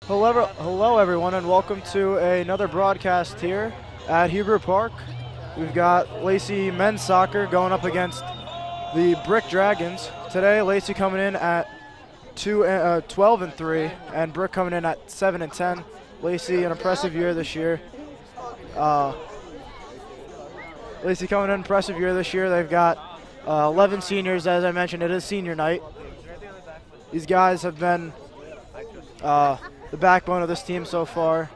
Hello everyone, and welcome to another broadcast here at Hebrew Park. We've got Lacey men's soccer going up against the Brick Dragons. Today, Lacey coming in at 12-3, and Brick coming in at 7-10. Lacey, an impressive year this year. Lacey coming in an impressive year this year. They've got 11 seniors, as I mentioned. It is senior night. These guys have been the backbone of this team so far.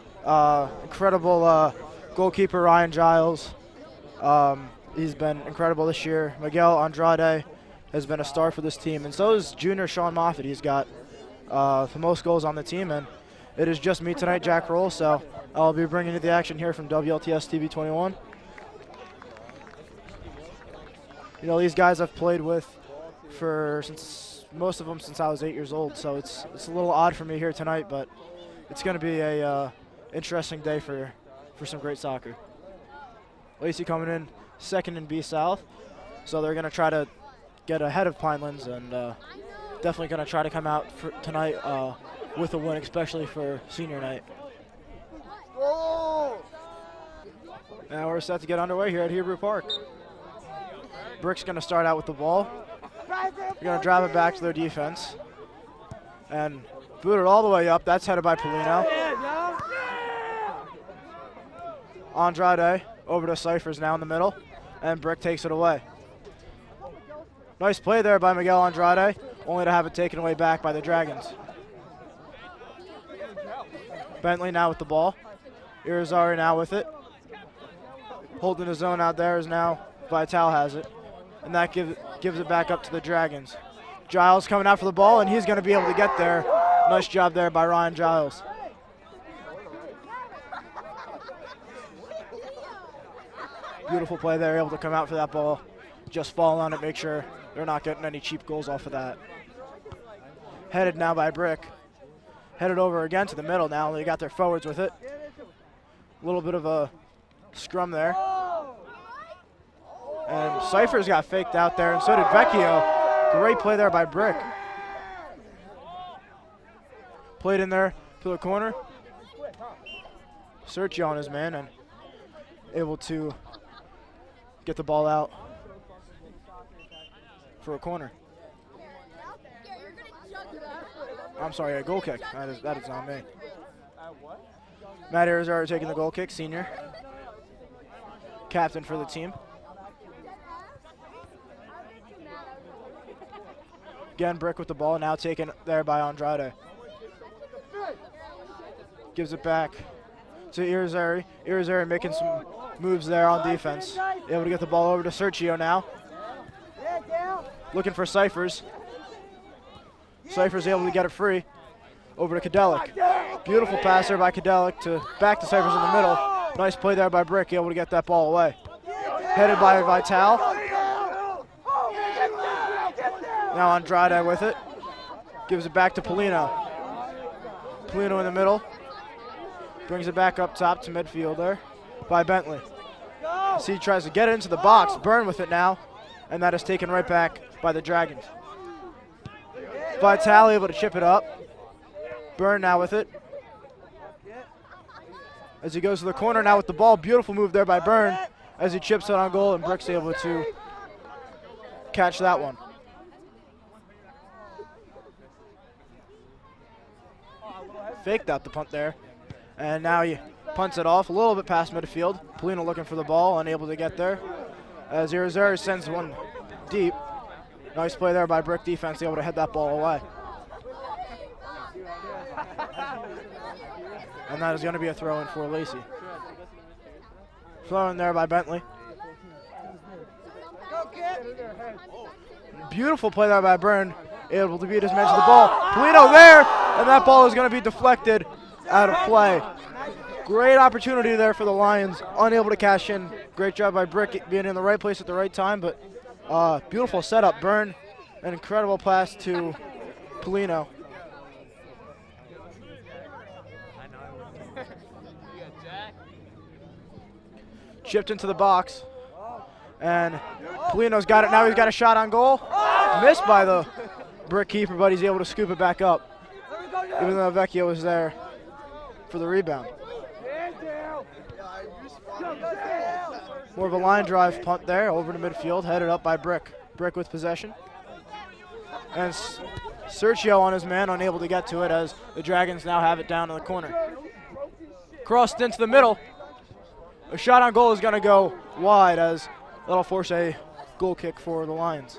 Incredible goalkeeper Ryan Giles. He's been incredible this year. Miguel Andrade has been a star for this team, and so is junior Sean Moffitt. He's got the most goals on the team, and it is just me tonight, Jack Roll, so I'll be bringing you the action here from WLTS TV 21. You know, these guys I've played with most of them since I was 8 years old, so it's a little odd for me here tonight, but it's going to be a interesting day for some great soccer. Lacey coming in second in B South, so they're going to try to get ahead of Pinelands, and definitely going to try to come out for tonight with a win, especially for senior night. Now we're set to get underway here at Hebrew Park. Brick's going to start out with the ball. They're going to drive it back to their defense and boot it all the way up. That's headed by Polino. Andrade over to Cyphers now in the middle, and Brick takes it away. Nice play there by Miguel Andrade, only to have it taken away back by the Dragons. Bentley now with the ball. Irizarry now with it. Holding his zone out there is now Vital has it, and that gives it back up to the Dragons. Giles coming out for the ball, and he's going to be able to get there. Nice job there by Ryan Giles. Beautiful play there, able to come out for that ball. Just fall on it, make sure they're not getting any cheap goals off of that. Headed now by Brick. Headed over again to the middle now. They got their forwards with it. A little bit of a scrum there. And Cyphers got faked out there, and so did Vecchio. Great play there by Brick. Played in there to the corner. Sergio on his man and able to get the ball out for a corner. I'm sorry, a goal kick. That is on me. Matt Irizarry taking the goal kick, senior. Captain for the team. Again, Brick with the ball, now taken there by Andrade. Gives it back to Irizarry. Irizarry making some moves there on defense. Able to get the ball over to Sergio now. Looking for Cyphers. Cyphers able to get it free. Over to Kadelic. Beautiful pass there by Kadelic back to Cyphers in the middle. Nice play there by Brick, able to get that ball away. Headed by Vital. Now Andrade with it. Gives it back to Polino. Polino in the middle. Brings it back up top to midfield there by Bentley. See, tries to get it into the box. Burn with it now. And that is taken right back by the Dragons. Vital able to chip it up. Burn now with it. As he goes to the corner now with the ball. Beautiful move there by Burn as he chips it on goal, and Brick's able to catch that one. Faked out the punt there, and now he punts it off a little bit past midfield. Polino looking for the ball, unable to get there, as Irizarry sends one deep. Nice play there by Brick defense, able to head that ball away. And that is going to be a throw-in for Lacey. Throw in there by Bentley. Beautiful play there by Burn, able to beat his man to the ball. Polino there, and that ball is going to be deflected out of play. Great opportunity there for the Lions, unable to cash in. Great job by Brick being in the right place at the right time, but beautiful setup. Burn, an incredible pass to Polino. Chipped into the box, and Polino's got it. Now he's got a shot on goal. Missed by the Brick keeper, but he's able to scoop it back up, even though Vecchio was there. for the rebound. More of a line drive punt there, over to midfield, headed up by Brick. Brick with possession. And Sergio on his man, unable to get to it as the Dragons now have it down in the corner. Crossed into the middle. A shot on goal is going to go wide as that'll force a goal kick for the Lions.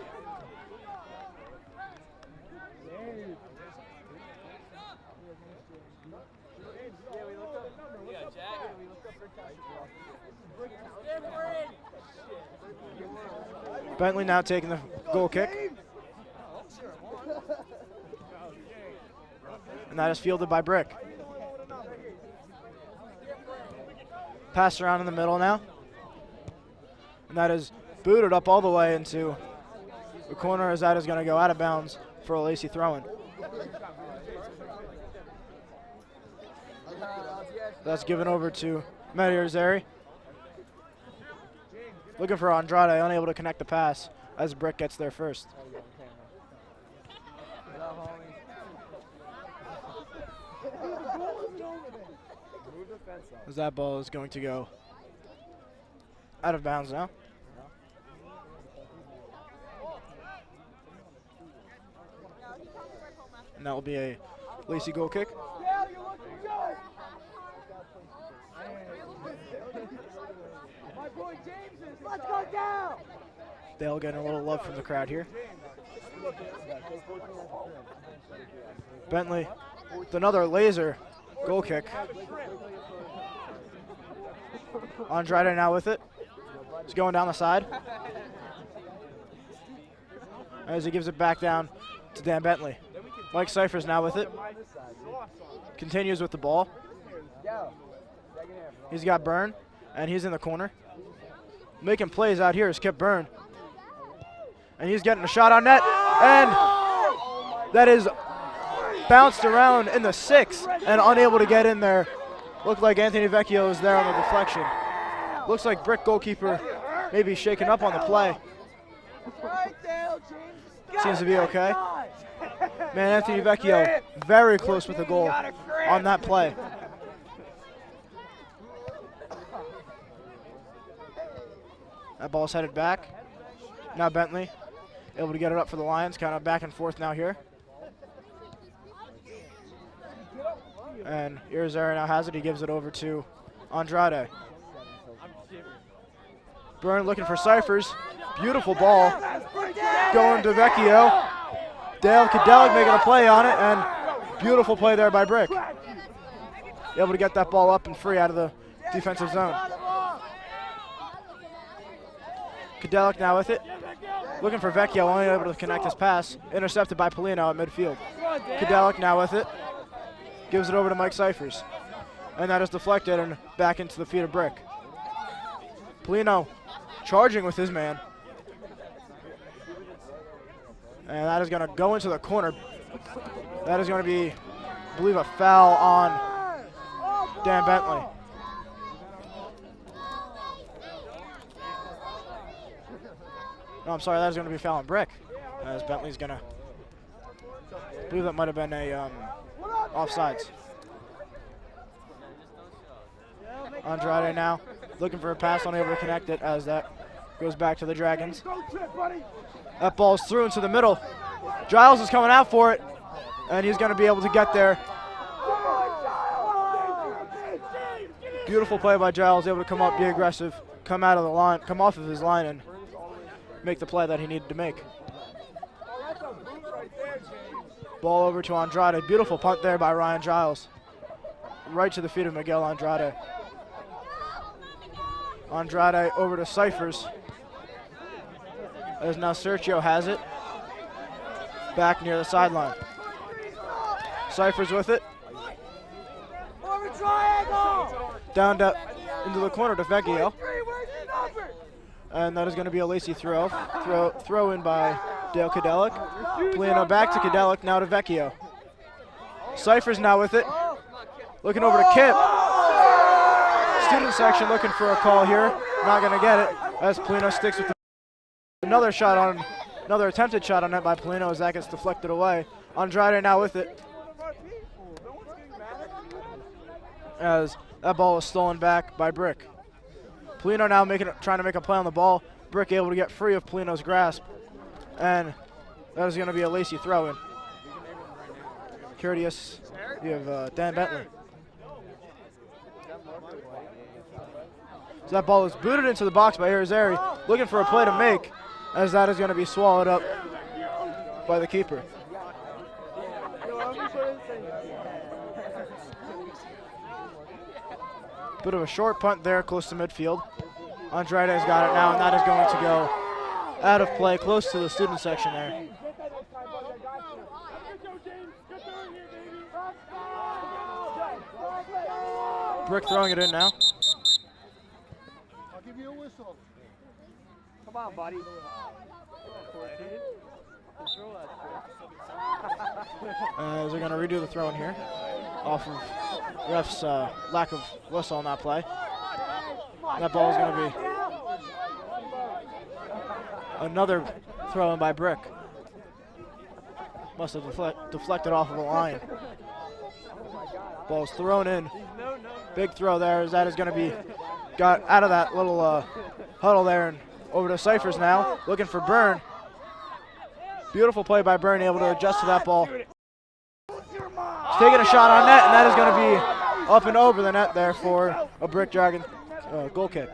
Bentley now taking the goal kick. And that is fielded by Brick. Pass around in the middle now. And that is booted up all the way into the corner as that is going to go out of bounds for a Lacey throw-in. That's given over to Mediarzeri. Looking for Andrade, unable to connect the pass as Brick gets there first. As that ball is going to go out of bounds now. And that will be a Lacey goal kick. Let's go down. Dale getting a little love from the crowd here. Bentley with another laser goal kick. Andrade now with it. He's going down the side. As he gives it back down to Dan Bentley. Mike Cyphers now with it. Continues with the ball. He's got Byrne, and he's in the corner. Making plays out here is Kip Byrne. And he's getting a shot on net. And that is bounced around in the 6 and unable to get in there. Looked like Anthony Vecchio was there on the deflection. Looks like Brick goalkeeper maybe shaken up on the play. Seems to be okay. Man, Anthony Vecchio very close with the goal on that play. That ball's headed back. Now Bentley able to get it up for the Lions. Kind of back and forth now here. And Irizarry now has it. He gives it over to Andrade. Byrne looking for Cyphers. Beautiful ball. Going to Vecchio. Dale Kadelic making a play on it. And beautiful play there by Brick. Able to get that ball up and free out of the defensive zone. Kadelic now with it. Looking for Vecchio, only able to connect his pass. Intercepted by Polino at midfield. Kadelic now with it. Gives it over to Mike Cyphers. And that is deflected and back into the feet of Brick. Polino charging with his man. And that is going to go into the corner. That is going to be, I believe, a foul on Dan Bentley. No, I'm sorry, that is going to be a foul on Brick. As Bentley's going to, I believe that might have been a offsides. Andrade now looking for a pass, unable to connect it as that goes back to the Dragons. That ball's through into the middle. Giles is coming out for it, and he's going to be able to get there. Beautiful play by Giles, able to come up, be aggressive, come out of the line, come off of his line, and make the play that he needed to make. Ball over to Andrade. Beautiful punt there by Ryan Giles. Right to the feet of Miguel Andrade. Andrade over to Cyphers. As now Sergio has it. Back near the sideline. Cyphers with it. Down into the corner to Vecchio. And that is going to be a Lacey throw in by Dale Kadelic. Polino back to Kadelic, now to Vecchio. Cyphers now with it. Looking over to Kip. Student section looking for a call here. Not going to get it as Polino sticks with another attempted shot on net by Polino as that gets deflected away. Andrade now with it. as that ball was stolen back by Burke. Polino now trying to make a play on the ball. Burke able to get free of Polino's grasp, and that is going to be a Lacey throw-in. Courteous, you have Dan Bentley. So that ball is booted into the box by Irizarry, looking for a play to make, as that is going to be swallowed up by the keeper. Bit of a short punt there, close to midfield. Andrade's got it now, and that is going to go out of play, close to the student section there. Burke throwing it in now. I'll give you a whistle. Come on, buddy. As they're going to redo the throw in here, off of ref's lack of whistle on that play. That ball is going to be another throw in by Burke. Must have deflected off of the line. Ball's thrown in. Big throw there, as that is going to be got out of that little huddle there and over to Cyphers now, looking for Byrne. Beautiful play by Byrne, able to adjust to that ball. He's taking a shot on net, and that is going to be up and over the net there for a Brick Dragon goal kick.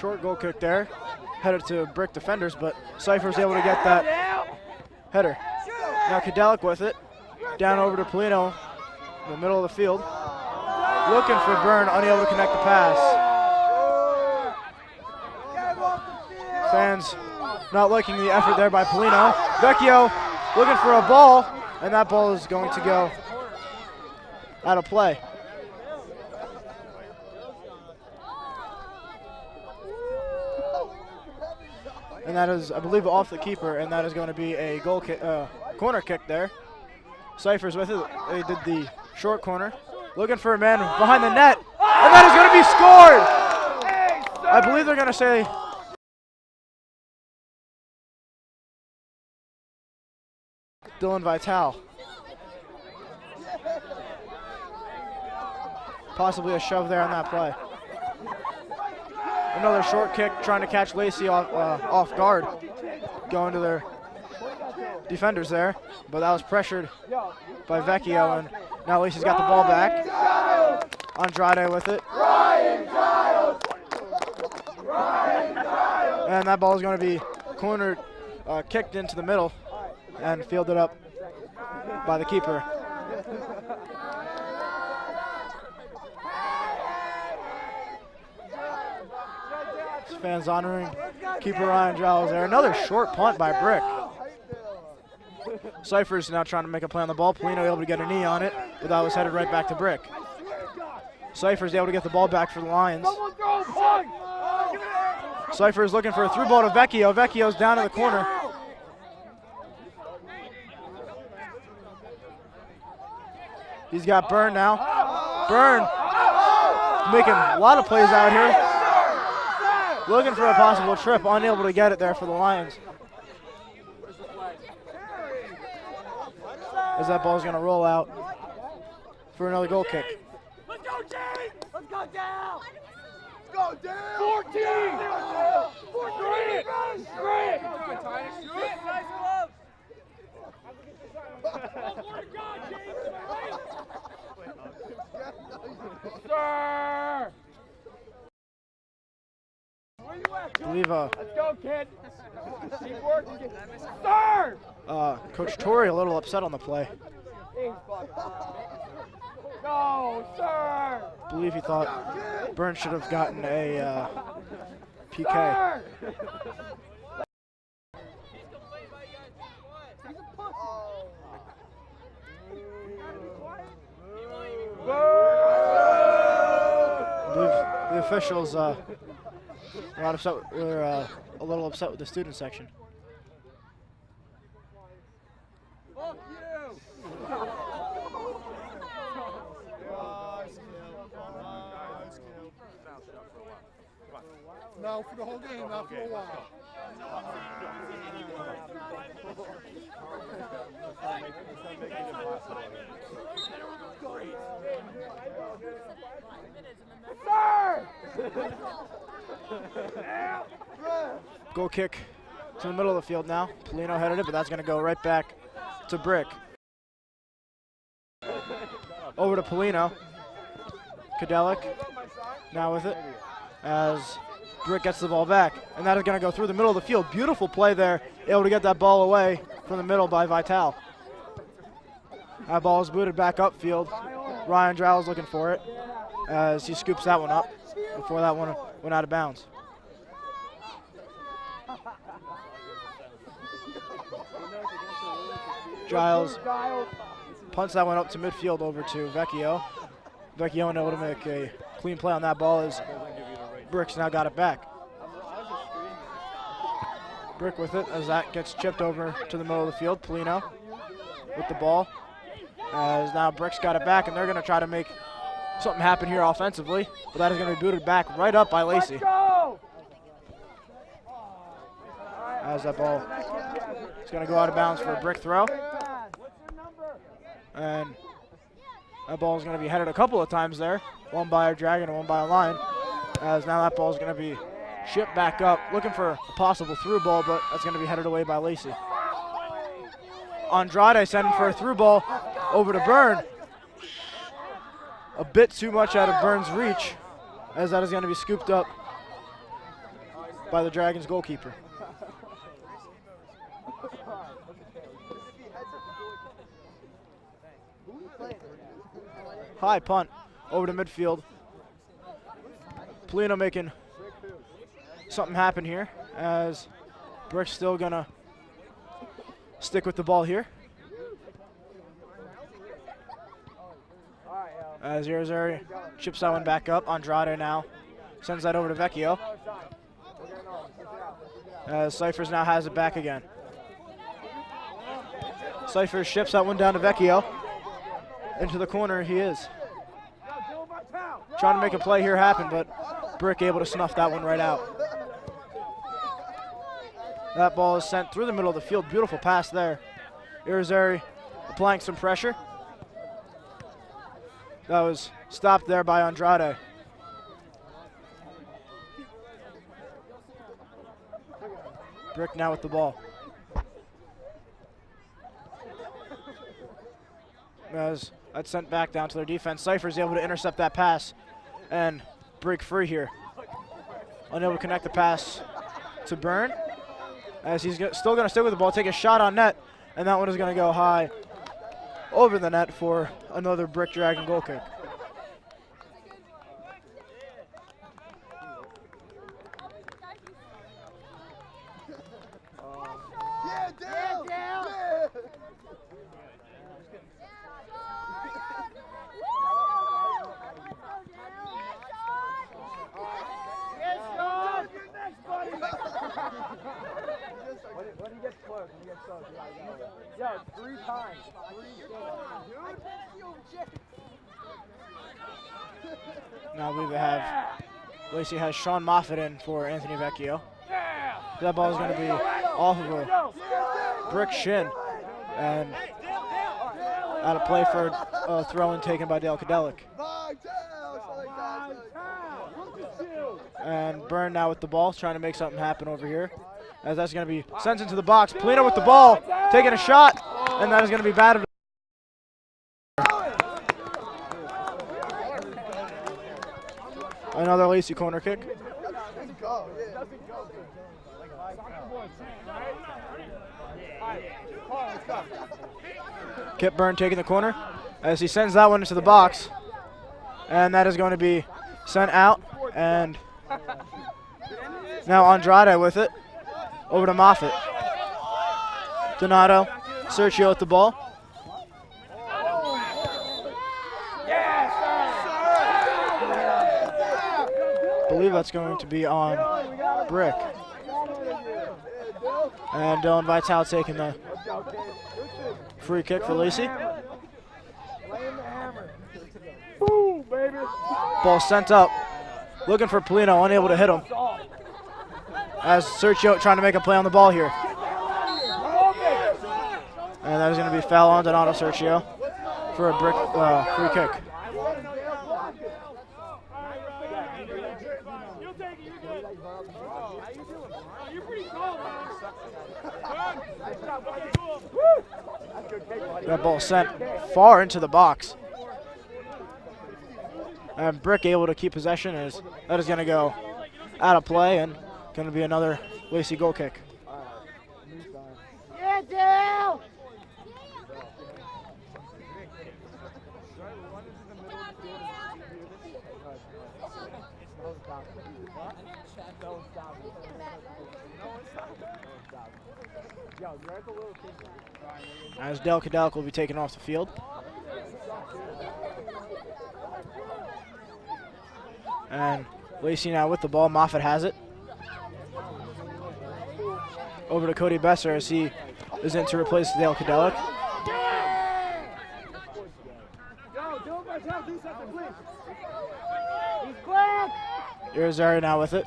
Short goal kick there, headed to Brick defenders, but Cypher's able to get that header. Now Kadelic with it, down over to Polino in the middle of the field. Looking for Byrne, unable to connect the pass. Fans not liking the effort there by Polino. Vecchio looking for a ball, and that ball is going to go out of play. And that is, I believe, off the keeper, and that is going to be a goal kick, corner kick there. Cyphers with it. They did the short corner. Looking for a man behind the net, and that is going to be scored! I believe they're going to say Dylan Vital. Possibly a shove there on that play. Another short kick, trying to catch Lacey off guard, going to their defenders there, but that was pressured by Vecchio, and now Lacey's got the ball back. Andrade with it. And that ball is going to be cornered, kicked into the middle, and fielded up by the keeper. Fans honoring keeper Ryan Giles there. Another short punt by Brick. Cyphers now trying to make a play on the ball. Polino able to get a knee on it, but that was headed right back to Brick. Cyphers able to get the ball back for the Lions. Cyphers looking for a through ball to Vecchio. Vecchio's down in the corner. He's got Byrne now. Byrne making a lot of plays out here. Looking for a possible trip, unable to get it there for the Lions. As that ball's going to roll out for another goal kick. Let's go, Jay! Let's go down! Let's go down! 14! 14! Great! Nice gloves! Sir! Where you at, I believe let's go, kid! Keep working. Sir! Coach Torrey a little upset on the play. No, sir! I believe he thought Byrne should have gotten a PK. Sir! The officials were a little upset with the student section. No, for the whole game, not for a while. Goal kick to the middle of the field now. Polino headed it, but that's going to go right back to Brick. Over to Polino. Kadelic now with it as Brick gets the ball back. And that is going to go through the middle of the field. Beautiful play there. Able to get that ball away from the middle by Vital. That ball is booted back upfield. Ryan Drowell's looking for it as he scoops that one up before that one went out of bounds. Giles punts that one up to midfield over to Vecchio. Vecchio able to make a clean play on that ball as Brick's now got it back. Brick with it as that gets chipped over to the middle of the field. Polino with the ball as now Brick's got it back, and they're going to try to make something happen here offensively, but that is going to be booted back right up by Lacey. As that ball is going to go out of bounds for a Brick throw. And that ball is going to be headed a couple of times there, one by a Dragon and one by a Lion, as now that ball is going to be shipped back up, looking for a possible through ball, but that's going to be headed away by Lacey. Andrade sending for a through ball over to Byrne. A bit too much out of Byrne's reach, as that is going to be scooped up by the Dragons goalkeeper. High punt over to midfield. Polino making something happen here as Brick's still gonna stick with the ball here. As Irizarry chips that one back up. Andrade now sends that over to Vecchio. As Cyphers now has it back again. Cyphers ships that one down to Vecchio. Into the corner he is. Trying to make a play here happen, but Brick able to snuff that one right out. That ball is sent through the middle of the field. Beautiful pass there. Irizarry applying some pressure. That was stopped there by Andrade. Brick now with the ball. As that's sent back down to their defense. Cypher's able to intercept that pass and break free here. Unable to connect the pass to Byrne. As he's still going to stick with the ball, take a shot on net, and that one is going to go high over the net for another Brick Dragon goal kick. When he gets close, Yo, 3 times. Now I believe they have, Lacey has Sean Moffitt in for Anthony Vecchio. That ball is going to be off of a Brick shin and out of play for a throw-in taken by Dale Kadelic. And Byrne now with the ball, trying to make something happen over here. As that's going to be sent into the box. Polino with the ball, taking a shot, and that is going to be batted. Another Lacey corner kick. Kip Byrne taking the corner as he sends that one into the box. And that is going to be sent out. And now Andrade with it. Over to Moffitt. Donato, Sergio with the ball. believe that's going to be on Brick. And Dylan Vitale taking the free kick for Lacey. Boom, baby. Ball sent up. Looking for Polino, unable to hit him. As Sergio trying to make a play on the ball here. And that is going to be a foul on Donato Sergio for a Brick free kick. That ball sent far into the box. And Brick able to keep possession as that is going to go out of play and going to be another Lacey goal kick. Get down! As Del Cadelic will be taken off the field. And Lacey now with the ball. Moffitt has it. Over to Cody Besser as he is in to replace Dale Cadelic. Irizarry now with it.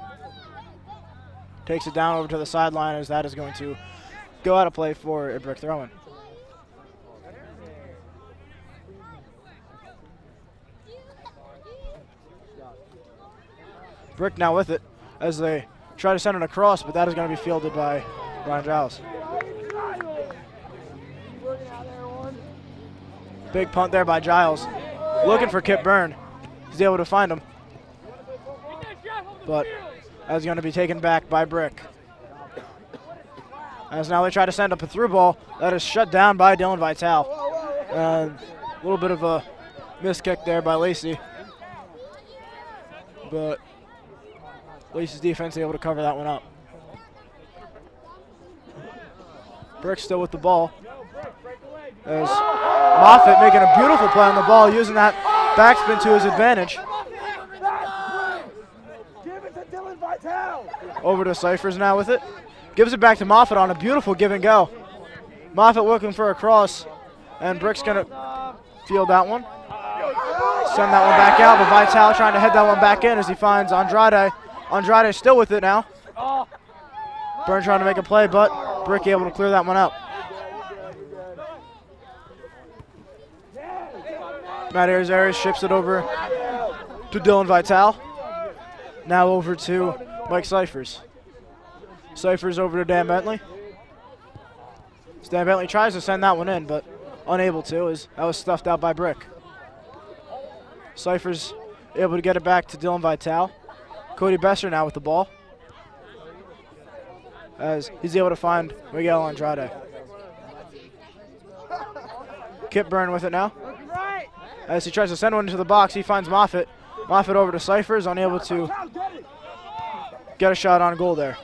Takes it down over to the sideline as that is going to go out of play for a Brick throw-in. Brick now with it as they try to send it across, but that is going to be fielded by Ryan Giles. Big punt there by Giles. Looking for Kip Byrne. He's able to find him. But that's going to be taken back by Brick. As now they try to send up a through ball. That is shut down by Dylan Vitale. A little bit of a missed kick there by Lacey. But Lacey's defense able to cover that one up. Brick still with the ball. As Moffitt making a beautiful play on the ball, using that backspin to his advantage. Over to Cyphers now with it. Gives it back to Moffitt on a beautiful give and go. Moffitt looking for a cross, and Brick's going to field that one. Send that one back out, but Vitale trying to head that one back in as he finds Andrade. Andrade still with it now. Byrne trying to make a play, but Brick able to clear that one out. Matt Irizarry ships it over to Dylan Vitale. Now over to Mike Cyphers. Cyphers over to Dan Bentley. Dan Bentley tries to send that one in, but unable to, as that was stuffed out by Brick. Cyphers able to get it back to Dylan Vitale. Cody Besser now with the ball, as he's able to find Miguel Andrade. Kip Byrne with it now. As he tries to send one into the box, he finds Moffitt. Moffitt over to Cyphers, unable to get a shot on goal there.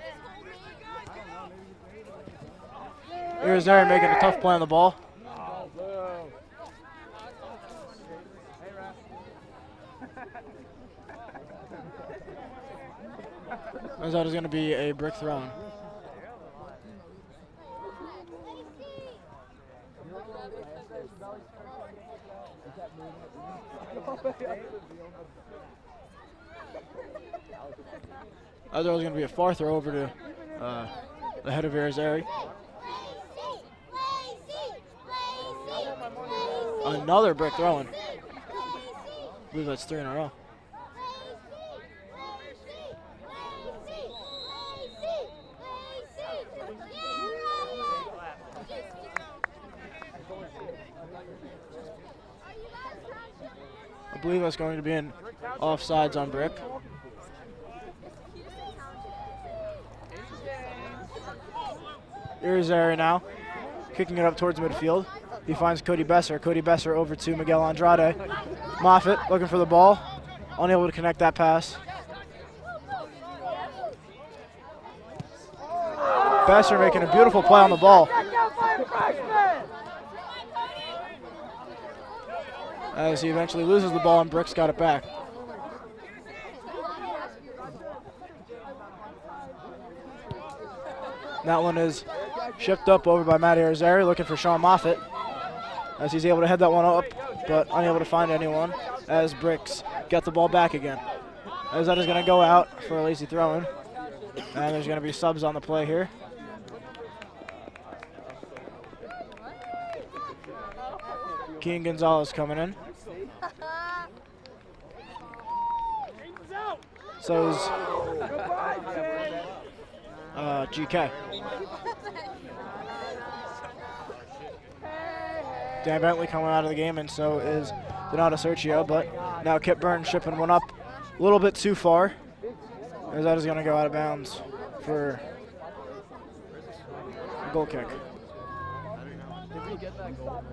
Irizarry making a tough play on the ball. As that is going to be a Brick throw. That was going to be a far throw over to the head of Irizarry. Another Brick throwing. I believe that's 3 in a row. I believe that's going to be in offsides on Brick. Irizarry now kicking it up towards midfield. He finds Cody Besser. Cody Besser over to Miguel Andrade. Moffitt looking for the ball. Unable to connect that pass. Besser making a beautiful play on the ball. As he eventually loses the ball and Brick's got it back. That one is shipped up over by Matty Arizari, looking for Sean Moffitt, as he's able to head that one up, but unable to find anyone, as Bricks get the ball back again. As that is going to go out for a lazy throw-in, and there's going to be subs on the play here. Keen Gonzalez coming in. So is GK. Dan Bentley coming out of the game, and so is Donato Sergio, but now Kip Burns shipping one up a little bit too far, as that is going to go out of bounds for a goal kick. Did we get that goal?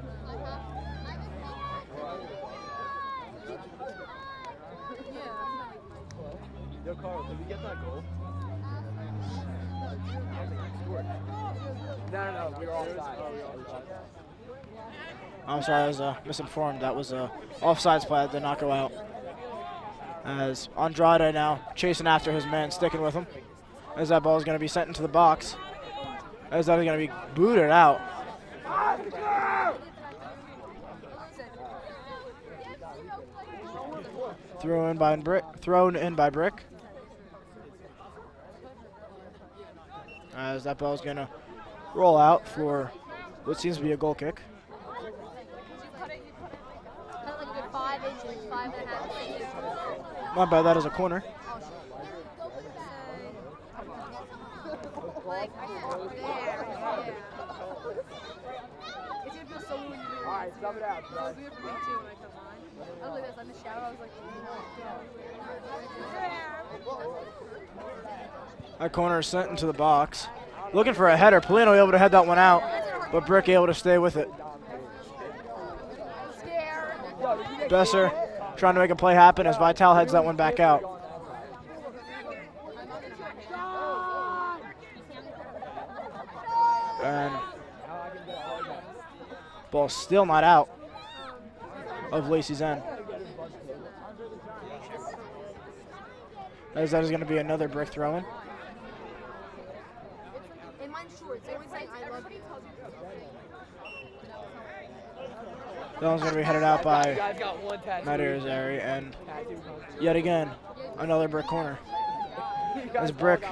Yo, Carl, did we get that goal? No, we were offside. I'm sorry, I was misinformed. That was a offsides play that did not go out. As Andrade now chasing after his man, sticking with him. As that ball is going to be sent into the box. As that is going to be booted out. Thrown in by Brick. As that ball is going to roll out for what seems to be a goal kick. My bad, that is a corner. Alright, sub it out. That corner is sent into the box. Looking for a header. Polino able to head that one out, but Brick able to stay with it. Besser trying to make a play happen as Vital heads that one back out. And ball still not out of Lacey's end. As that is going to be another Brick throw-in. That one's going to be headed out by Matt Arizari, and yet again, another Brick corner. As Brick,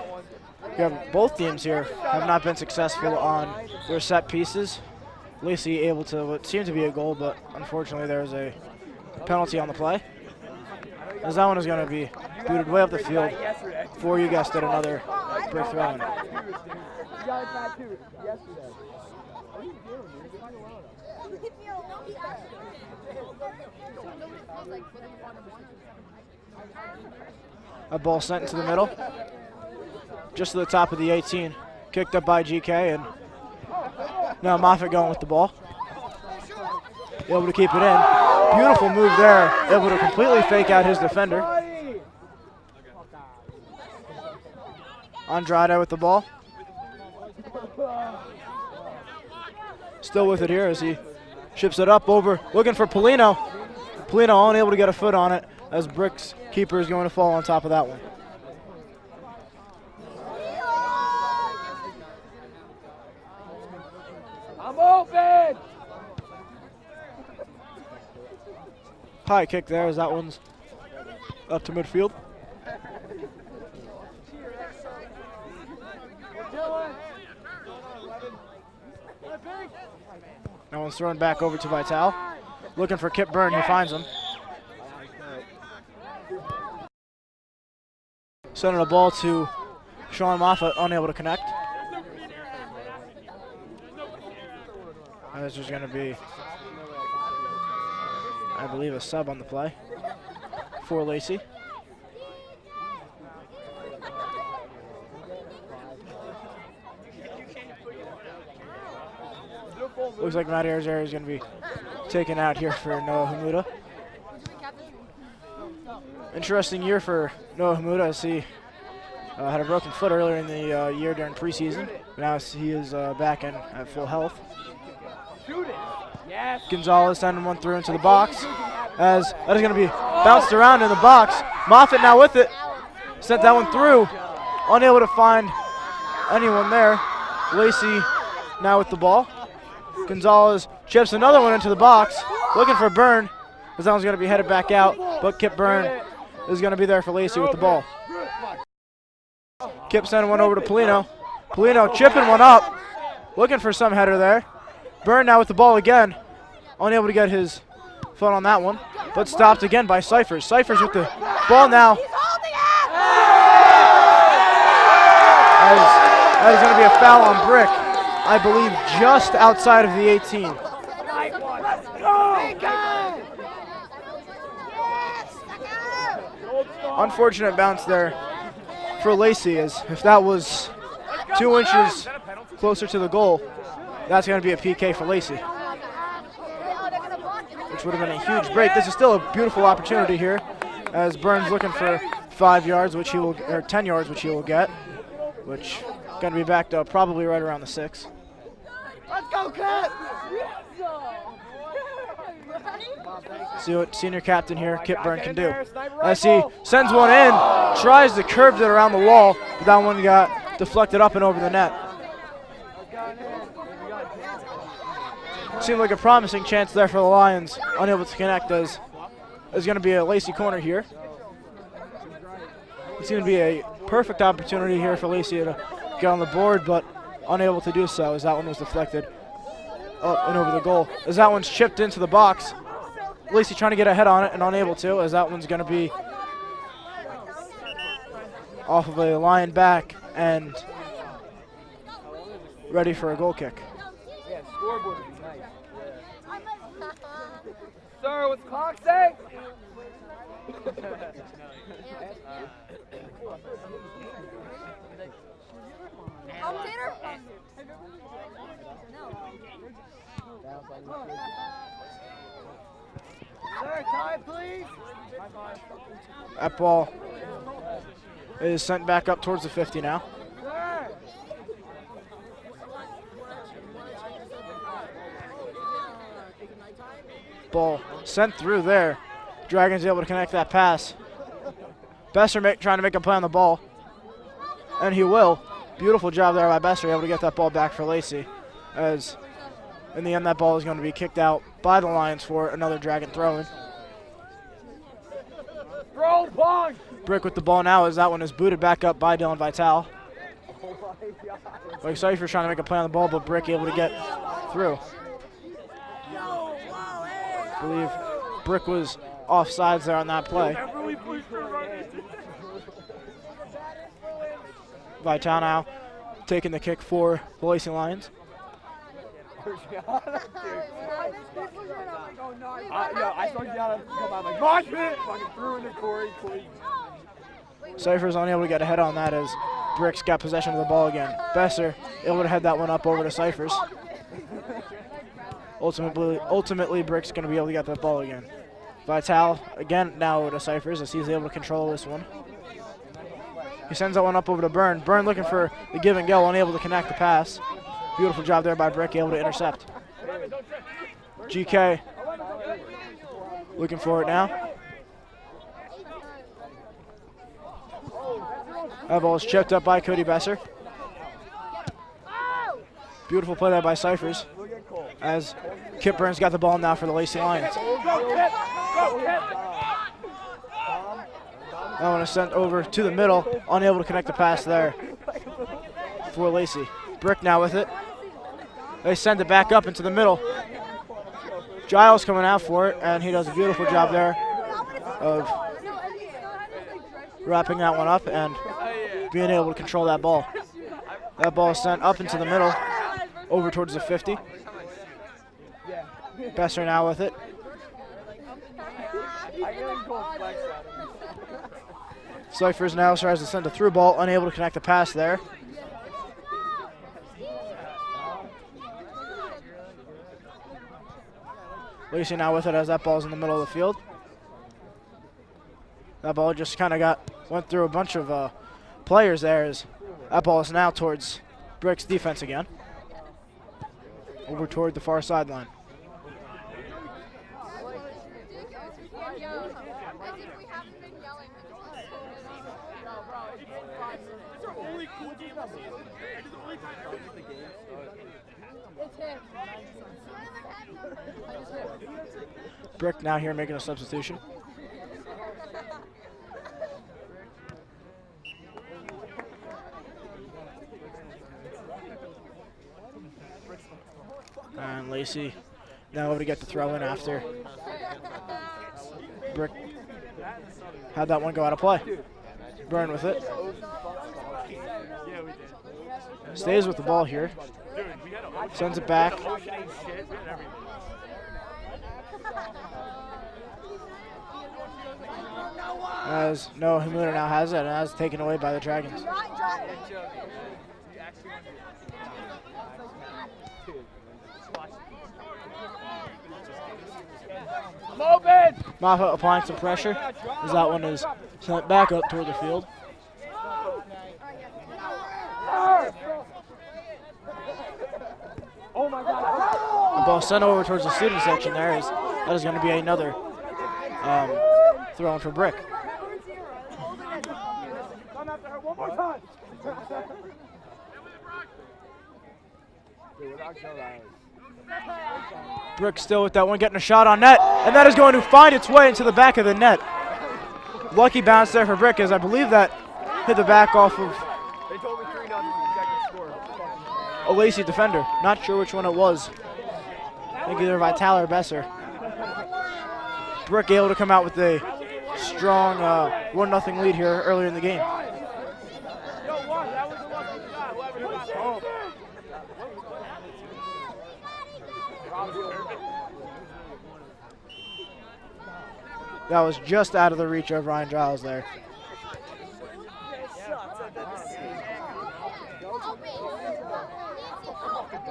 both teams here have not been successful on their set pieces. Lacey able to what seemed to be a goal, but unfortunately there was a penalty on the play. As that one is going to be booted way up the field for, you guessed it, another Brick throw-in. A ball sent into the middle, just to the top of the 18. Kicked up by GK, and now Moffitt going with the ball. Able to keep it in. Beautiful move there. Able to completely fake out his defender. Andrade with the ball. Still with it here as he ships it up over, looking for Polino. Polino unable to get a foot on it as Brick's keeper is going to fall on top of that one. I'm open! High kick there as that one's up to midfield. That one's thrown back over to Vital. Looking for Kip Byrne, he finds him. Sending a ball to Sean Moffitt, unable to connect. This is going to be, I believe, a sub on the play for Lacey. Looks like Matt Arizari is going to be taken out here for Noah Hamuda. Interesting year for Noah Hamuda as he had a broken foot earlier in the year during preseason. Now he is back in at full health. Gonzalez sending one through into the box as that is going to be bounced around in the box. Moffitt now with it. Sent that one through. Unable to find anyone there Lacey now with the ball. Gonzalez chips another one into the box, looking for Byrne, as that one's going to be headed back out, but Kip Byrne is going to be there for Lacey with the ball. Kip sending one over to Polino. Polino chipping one up, looking for some header there. Byrne now with the ball again, unable to get his foot on that one, but stopped again by Cyphers. Cyphers with the ball now. That is going to be a foul on Brick, I believe just outside of the 18. Unfortunate bounce there for Lacey, as if that was 2 inches closer to the goal, that's going to be a PK for Lacey, which would have been a huge break. This is still a beautiful opportunity here, as Burns looking for 5 yards, which he will, or 10 yards, which he will get, which going to be backed up probably right around the 6. Let's go, Kip! See what senior captain here, Kip Byrne, can do. As he sends one in, tries to curve it around the wall, but that one got deflected up and over the net. Seemed like a promising chance there for the Lions, unable to connect, as there's going to be a Lacey corner here. It's going to be a perfect opportunity here for Lacey to get on the board, but unable to do so, as that one was deflected up and over the goal. As that one's chipped into the box, Lacey trying to get ahead on it and unable to, as that one's going to be off of a Lion back and ready for a goal kick. Yeah, scoreboard would be nice. Sir, what's the clock say? Sir, time, please. That ball is sent back up towards the 50 now. Sir. Ball sent through there. Dragons able to connect that pass. Besser trying to make a play on the ball, and he will. Beautiful job there by Besser, able to get that ball back for Lacey, as in the end that ball is going to be kicked out by the Lions for another Dragon throw-in. Throw ball. Brick with the ball now, as that one is booted back up by Dylan Vitale. Like Cypher's trying to make a play on the ball, but Brick able to get through. I believe Brick was offsides there on that play. Vitale now taking the kick for the Lacey Lions. I started yelling, come on, like, watch it! Fucking threw into Corey, please. Cypher's unable to get ahead on that, as Brick's got possession of the ball again. Besser able to head that one up over to Cyphers. Ultimately, Brick's going to be able to get that ball again. Vitale again now over to Cyphers, as he's able to control this one. He sends that one up over to Byrne. Byrne looking for the give and go, unable to connect the pass. Beautiful job there by Brick, able to intercept. GK looking for it now. That ball is chipped up by Cody Besser. Beautiful play there by Cyphers, as Kip Byrne's got the ball now for the Lacey Lions. That one is sent over to the middle, unable to connect the pass there for Lacey. Brick now with it. They send it back up into the middle. Giles coming out for it, and he does a beautiful job there of wrapping that one up and being able to control that ball. That ball is sent up into the middle, over towards the 50. Besser now with it. Cyphers now tries to send a through ball, unable to connect the pass there. Lacey now with it, as that ball's in the middle of the field. That ball just kind of went through a bunch of players there, as that ball is now towards Brick's defense again. Over toward the far sideline. Burke now here making a substitution. And Lacey now able to get the throw in after Burke had that one go out of play. Burn with it. Stays with the ball here. Sends it back. As no, McMurran now has it, and that's taken away by the Dragons. Moffett applying some pressure as that one is sent back up toward the field. Oh my God. The ball sent over towards the student section there. That is going to be another throw in for Burke. Burke still with that one, getting a shot on net, and that is going to find its way into the back of the net. Lucky bounce there for Burke, as I believe that hit the back off of a Lacey defender. Not sure which one it was. I think either Vitale or Besser. Burke able to come out with a strong 1-0 lead here earlier in the game. That was just out of the reach of Ryan Giles there.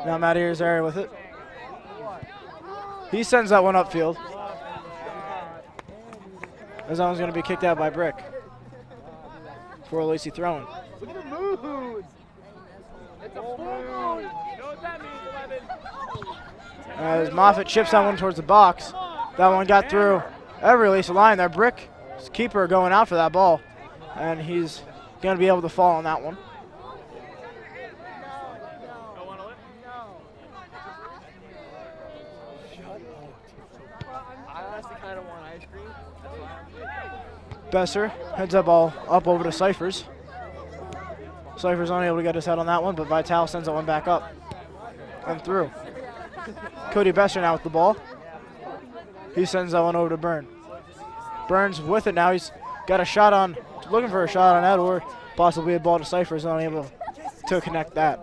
Now Matt Irizarry with it. He sends that one upfield. As that one's going to be kicked out by Burke for a Lacey throwing. Look at the moves. It's a full move. You know what that means, 11. As Moffett chips that one towards the box. That one got through every Lacey line there. Burke's keeper going out for that ball. And he's going to be able to fall on that one. Besser heads that ball up over to Cyphers. Cyphers unable to get his head on that one, but Vitale sends that one back up and through. Cody Besser now with the ball. He sends that one over to Byrne. Burns with it now. He's got a shot on, looking for a shot on that, or possibly a ball to Cyphers, unable to connect that.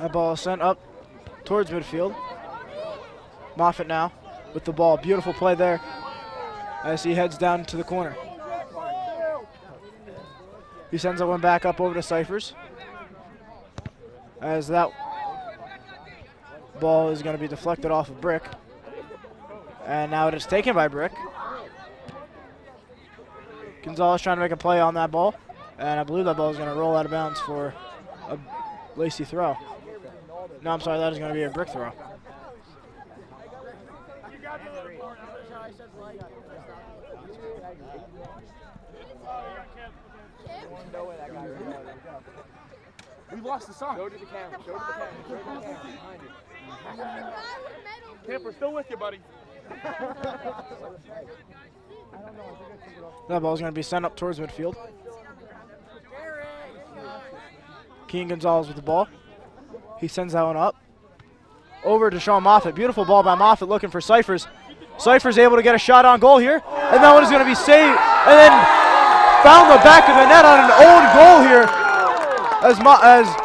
That ball is sent up towards midfield. Moffett now with the ball. Beautiful play there as he heads down to the corner. He sends that one back up over to Cyphers. As that ball is going to be deflected off of Burke. And now it is taken by Burke. Gonzalez trying to make a play on that ball. And I believe that ball is going to roll out of bounds for a Lacey throw. No, I'm sorry, that is going to be a Burke throw. We lost the song. Go to the camera. Go to the camera. Go to the camera. Camp, we're still with you, buddy. That ball is going to be sent up towards midfield. Keen Gonzalez with the ball. He sends that one up. Over to Sean Moffett. Beautiful ball by Moffett looking for Cyphers. Cyphers able to get a shot on goal here. And that one is going to be saved. And then found the back of the net on an own goal here. As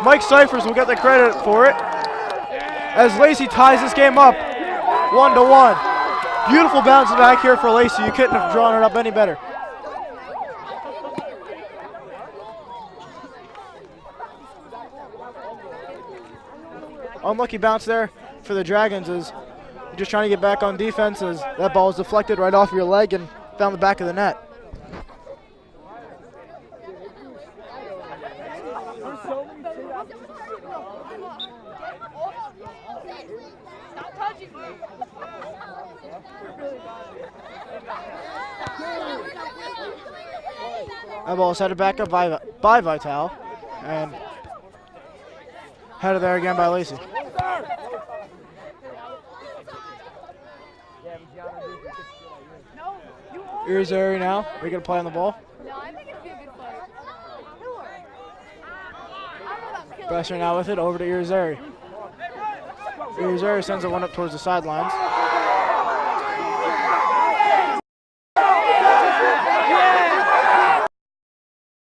Mike Cyphers will get the credit for it. As Lacey ties this game up 1-1. Beautiful bounce back here for Lacey. You couldn't have drawn it up any better. Unlucky bounce there for the Dragons as just trying to get back on defense as that ball was deflected right off your leg and found the back of the net. That ball is headed back up by Vital, and headed there again by Lacey. Irizarry now. Are you going to play on the ball? No, I think it'd be a good play. Besser now with it over to Irizarry. Irizarry sends the one up towards the sidelines.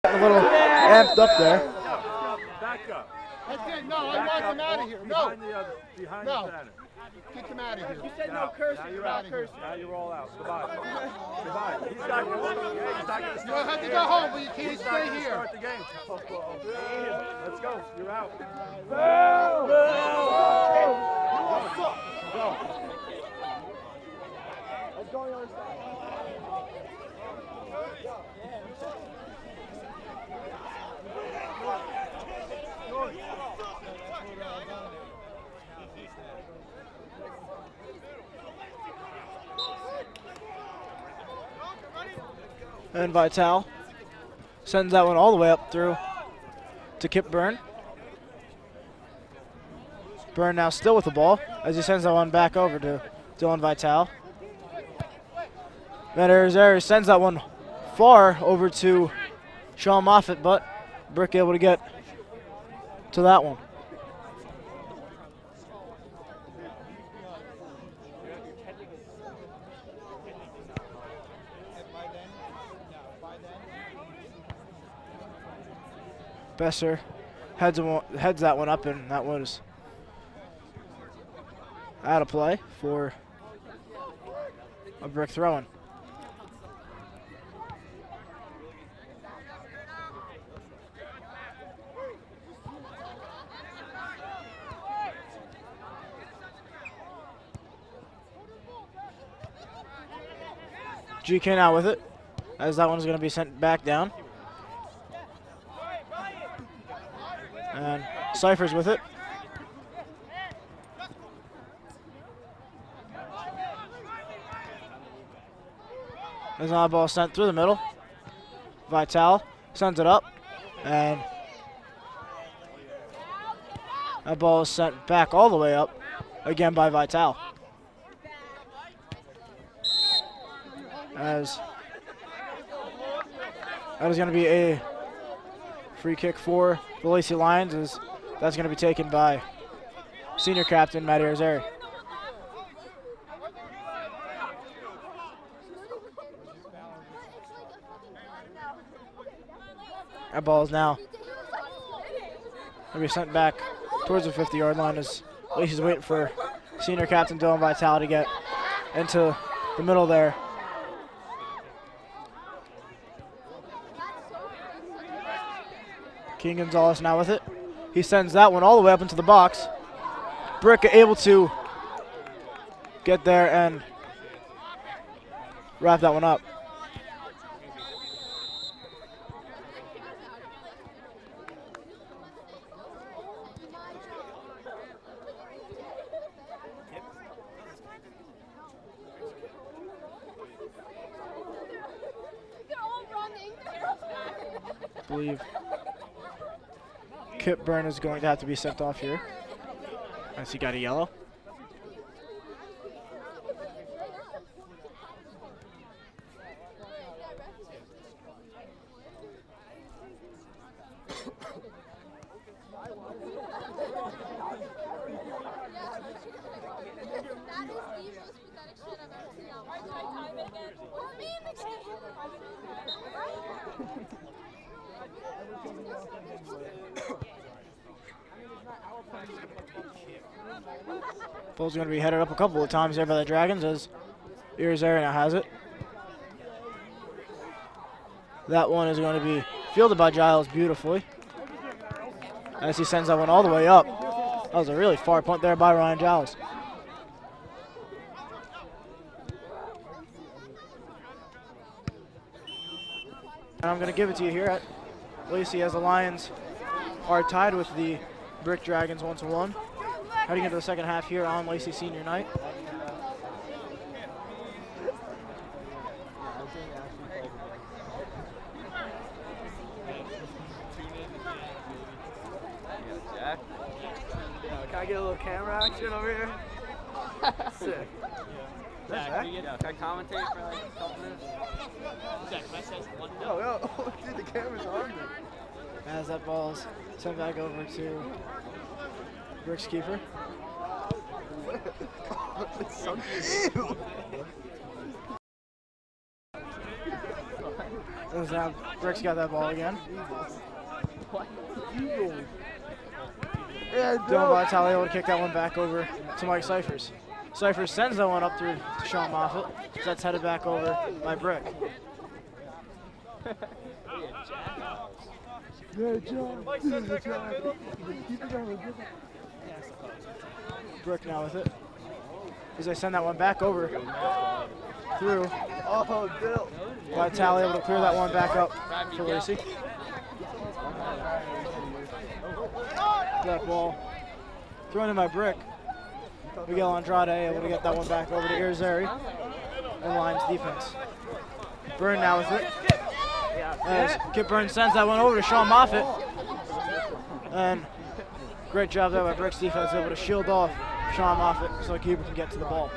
A little amped up there. Back up. That's it. No, I want them out of here. No. Behind No. the center. Get them out of here. You said no cursing. Now you're out. Now you're all out. Goodbye. Goodbye. He's not going to start. You don't have to go home, but you can't He's not stay going to here. start the game. Let's go. You're out. Go. Let's go on the other side. And Vital sends that one all the way up through to Kip Byrne. Byrne now still with the ball as he sends that one back over to Dylan Vital. Then Irizarry sends that one far over to Sean Moffitt, but Burke able to get to that one. Besser heads that one up, and that was out of play for a Burke throw-in. GK now with it, as that one's going to be sent back down. And Cypher's with it. There's another ball sent through the middle. Vital sends it up, and that ball is sent back all the way up, again by Vital. As that is going to be a free kick for the Lacey Lions, as that's going to be taken by senior captain Matt Irizarry. That ball is now going to be sent back towards the 50-yard line as Lacey's waiting for senior captain Dylan Vital to get into the middle there. King Gonzalez now with it. He sends that one all the way up into the box. Burke able to get there and wrap that one up. I believe Kip Byrne is going to have to be sent off here, as he got a yellow. Ball's going to be headed up a couple of times there by the Dragons as Irizarry now has it. That one is going to be fielded by Giles beautifully, as he sends that one all the way up. That was a really far punt there by Ryan Giles. And I'm going to give it to you here at Lacey as the Lions are tied with the Brick Dragons 1-1. Heading into the second half here on Lacey Senior Night. Can I get a little camera action over here? Sick. Can I commentate for like a couple minutes? Yo, dude, the camera's on me. As that ball is sent back over to Brick's keeper. As now Brick's got that ball again. Dylan Vitale able to kick that one back over to Mike Cyphers. Cyphers sends that one up through to Sean Moffitt. So that's headed back over by Brick. Brick now with it. As they send that one back over through. Oh, Bill. Vitale able to clear that one back up for Lacey. That ball thrown in by Brick. Miguel Andrade able to get that one back over to Irizarry and Lions defense. Byrne now with it. As Kip Byrne sends that one over to Sean Moffitt. And great job there by Brick's defense, able to shield off Sean Moffitt so the keeper can get to the ball.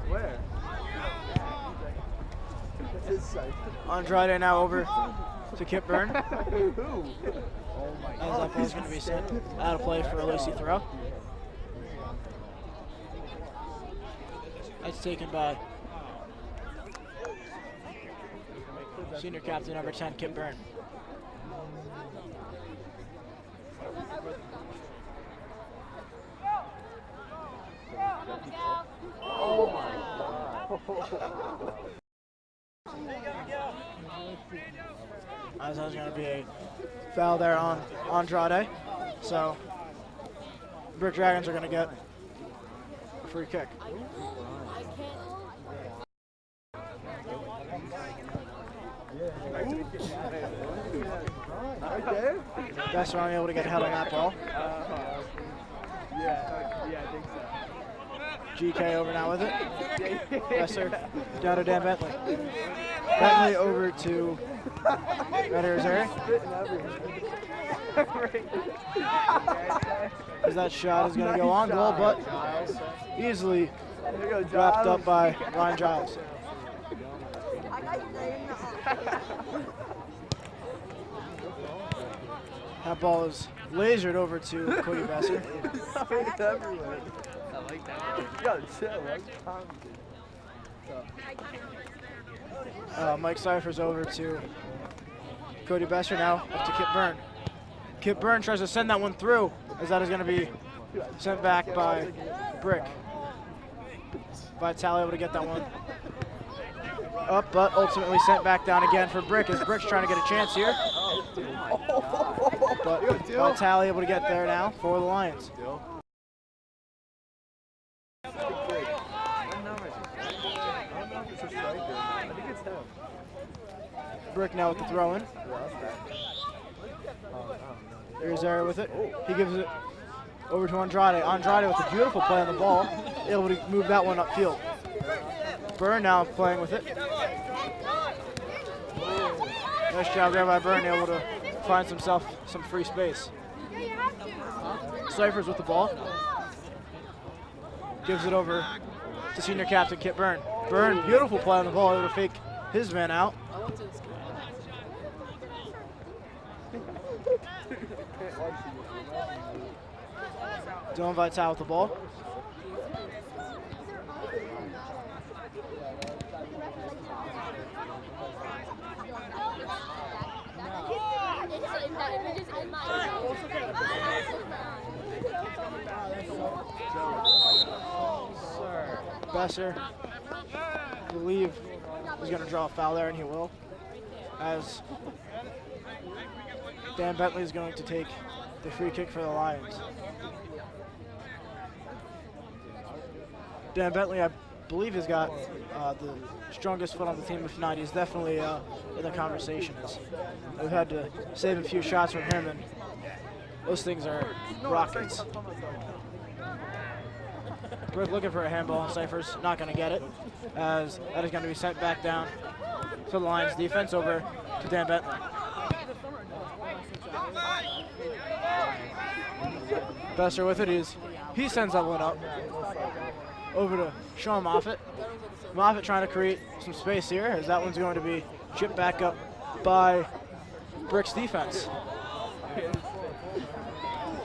Where? Andrade now over to Kip Byrne. Who? As that ball's going to be sent out of play for a Lacey throw. That's taken by senior captain number 10, Kip Byrne. Oh my God. As there's going to be a foul there on Andrade. So, Brick Dragons are going to get a free kick. Right there? Besser unable to get a head on that ball. Yeah, I think so. GK over now with it. Besser down to Dan Bentley. Bentley over to Red Irizarry. As that shot is going to go on goal, but easily wrapped up by Ryan Giles. That ball is lasered over to Cody Besser. It's everywhere. I like that. You gotta chill, right? Mike Cyphers over to Cody Besser now, up to Kip Byrne. Kip Byrne tries to send that one through, as that is going to be sent back by Brick. Vitale able to get that one up, but ultimately sent back down again for Brick, as Brick's trying to get a chance here. But Vitale able to get there now for the Lions. Brick now with the throw in. There's Aaron with it. He gives it over to Andrade. Andrade with a beautiful play on the ball, able to move that one upfield. Byrne now playing with it. Nice job there by Byrne, able to find himself some free space. Cyphers with the ball. Gives it over to senior captain Kip Byrne. Byrne, beautiful play on the ball, able to fake his man out. Dylan Vitale with the ball. Besser, I believe, is going to draw a foul there, and he will, as Dan Bentley is going to take the free kick for the Lions. Dan Bentley, I believe he's got the strongest foot on the team. If not, he's definitely in the conversation. We've had to save a few shots from him, and those things are rockets. Burke looking for a handball on Cyphers, not going to get it, as that is going to be sent back down to the Lions defense over to Dan Bentley. Besser with it, he sends that one up over to Sean Moffitt. Moffitt trying to create some space here, as that one's going to be chipped back up by Brick's defense.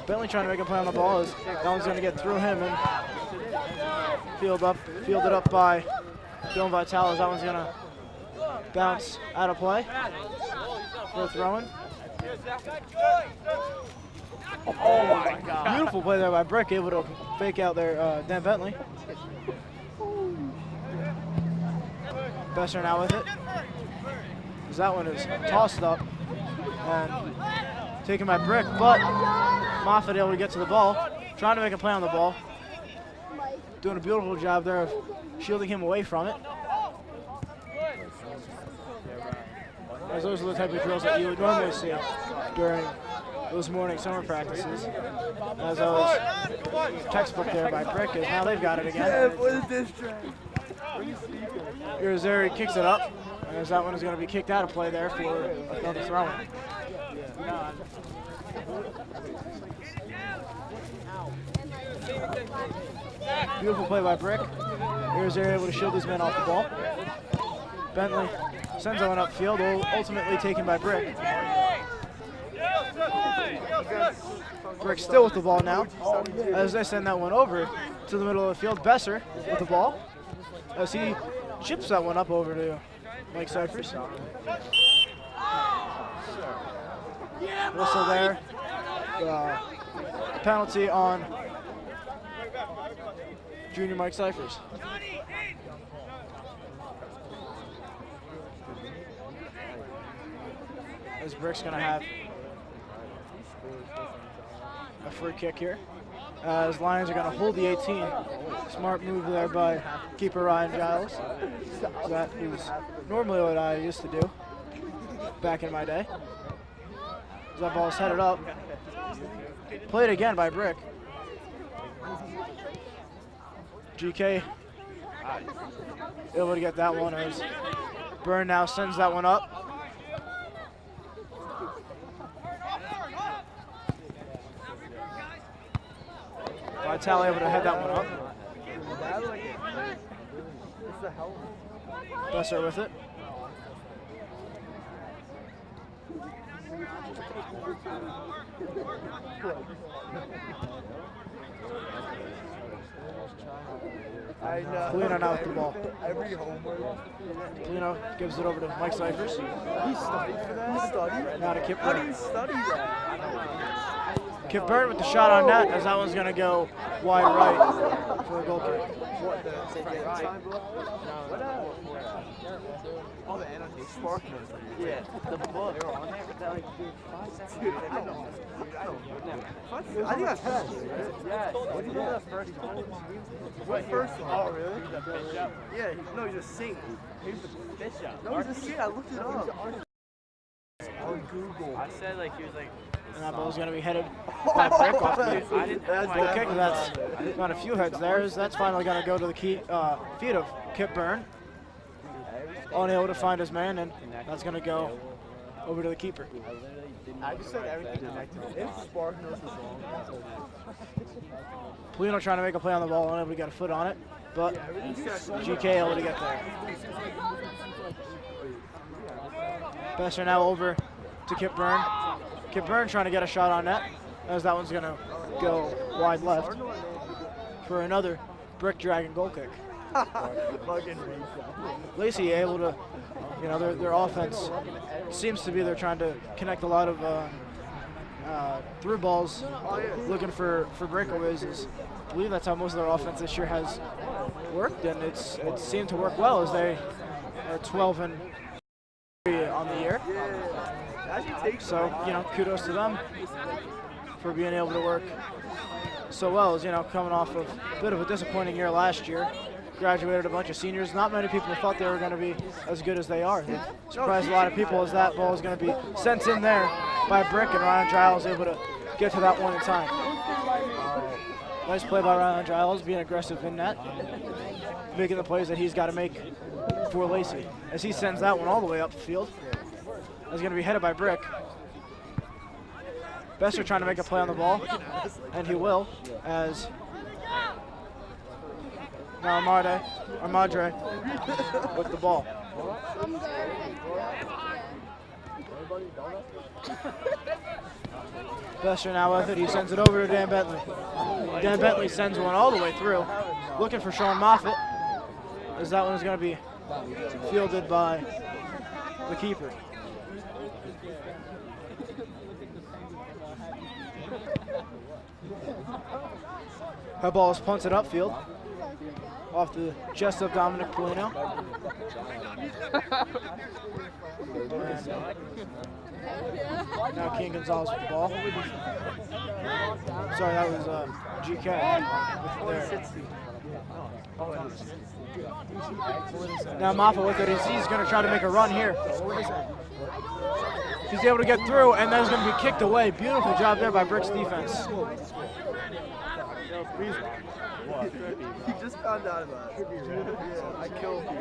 Bentley trying to make a play on the ball, as that one's going to get through him and fielded up by Dylan Vitale, as that one's going to bounce out of play for a throw-in. Oh my God. Beautiful play there by Brick, able to fake out there Dan Bentley. Besser now with it, as that one is tossed up and taken by Brick, but Moffitt able to get to the ball, trying to make a play on the ball. Doing a beautiful job there of shielding him away from it. As those are the type of drills that you would normally see during those morning summer practices. As I was textbook there by Brick, as now they've got it again. Irizarry kicks it up, as that one is going to be kicked out of play there for another throw-in. Beautiful play by Brick. Irizarry able to shield these men off the ball. Bentley sends that one upfield, ultimately taken by Brick. Brick still with the ball now, as they send that one over to the middle of the field. Besser with the ball, as he chips that one up over to Mike Cyphers. Whistle there. Penalty on junior Mike Cyphers. As Brick's going to have a free kick here, as Lions are going to hold the 18. Smart move there by keeper Ryan Giles. That is normally what I used to do back in my day. As that ball's headed up. Played again by Brick. GK able to get that one, as Byrne now sends that one up. Vitale able to head that one up. Besser with it. Polino now with the ball. Polino gives it over to Mike Cyphers. He studied for that? Now to Kip How do Byrne. you study that? Kip Byrne with the shot on net, as that one's going to go wide right for a goal kick. What, all the annotations? Spark notes. Yeah, the book. They were on there, but they're like, dude, 5 seconds. Dude, I don't know. I think that's first. Yeah. What did you do that first one? What first one? Oh, really? Yeah, no, he's a saint. He's a bishop. No, he's a saint. I looked it up. On Google. I said, like, he was like, And that ball's going to be headed by Brick off the goal kick. That's got a few heads there. That's finally going to go to the feet of Kip Byrne. Unable to find his man, and that's going to go over to the keeper. I just said everything connected. If Spark knows was wrong. Polino trying to make a play on the ball, unable to get a foot on it, but GK able to get there. Besser now over to Kip Byrne. Kip Byrne trying to get a shot on net, as that one's going to go wide left for another Brick Dragon goal kick. Lacey able to, their offense seems to be they're trying to connect a lot of through balls, looking for breakaways. I believe that's how most of their offense this year has worked, and it seemed to work well, as they are 12-3 on the year. So, kudos to them for being able to work so well, as, coming off of a bit of a disappointing year last year. graduated a bunch of seniors. Not many people thought they were going to be as good as they are. They surprised a lot of people as that ball is going to be sent in there by Burke, and Ryan Giles able to get to that one in time. Nice play by Ryan Giles, being aggressive in net, making the plays that he's got to make for Lacey. As he sends that one all the way up the field, it's going to be headed by Burke. Besser trying to make a play on the ball, and he will, as now Armadre with the ball. Besser now with it. He sends it over to Dan Bentley. Dan Bentley sends one all the way through, looking for Sean Moffitt, as that one is going to be fielded by the keeper. That ball is punted upfield off the chest of Dominick Polino. Now King Gonzalez with the ball. Sorry, that was GK. Now Moffitt with it. He's going to try to make a run here. He's able to get through, and that is going to be kicked away. Beautiful job there by Burke's defense. He just found out about it. Yeah, I killed him.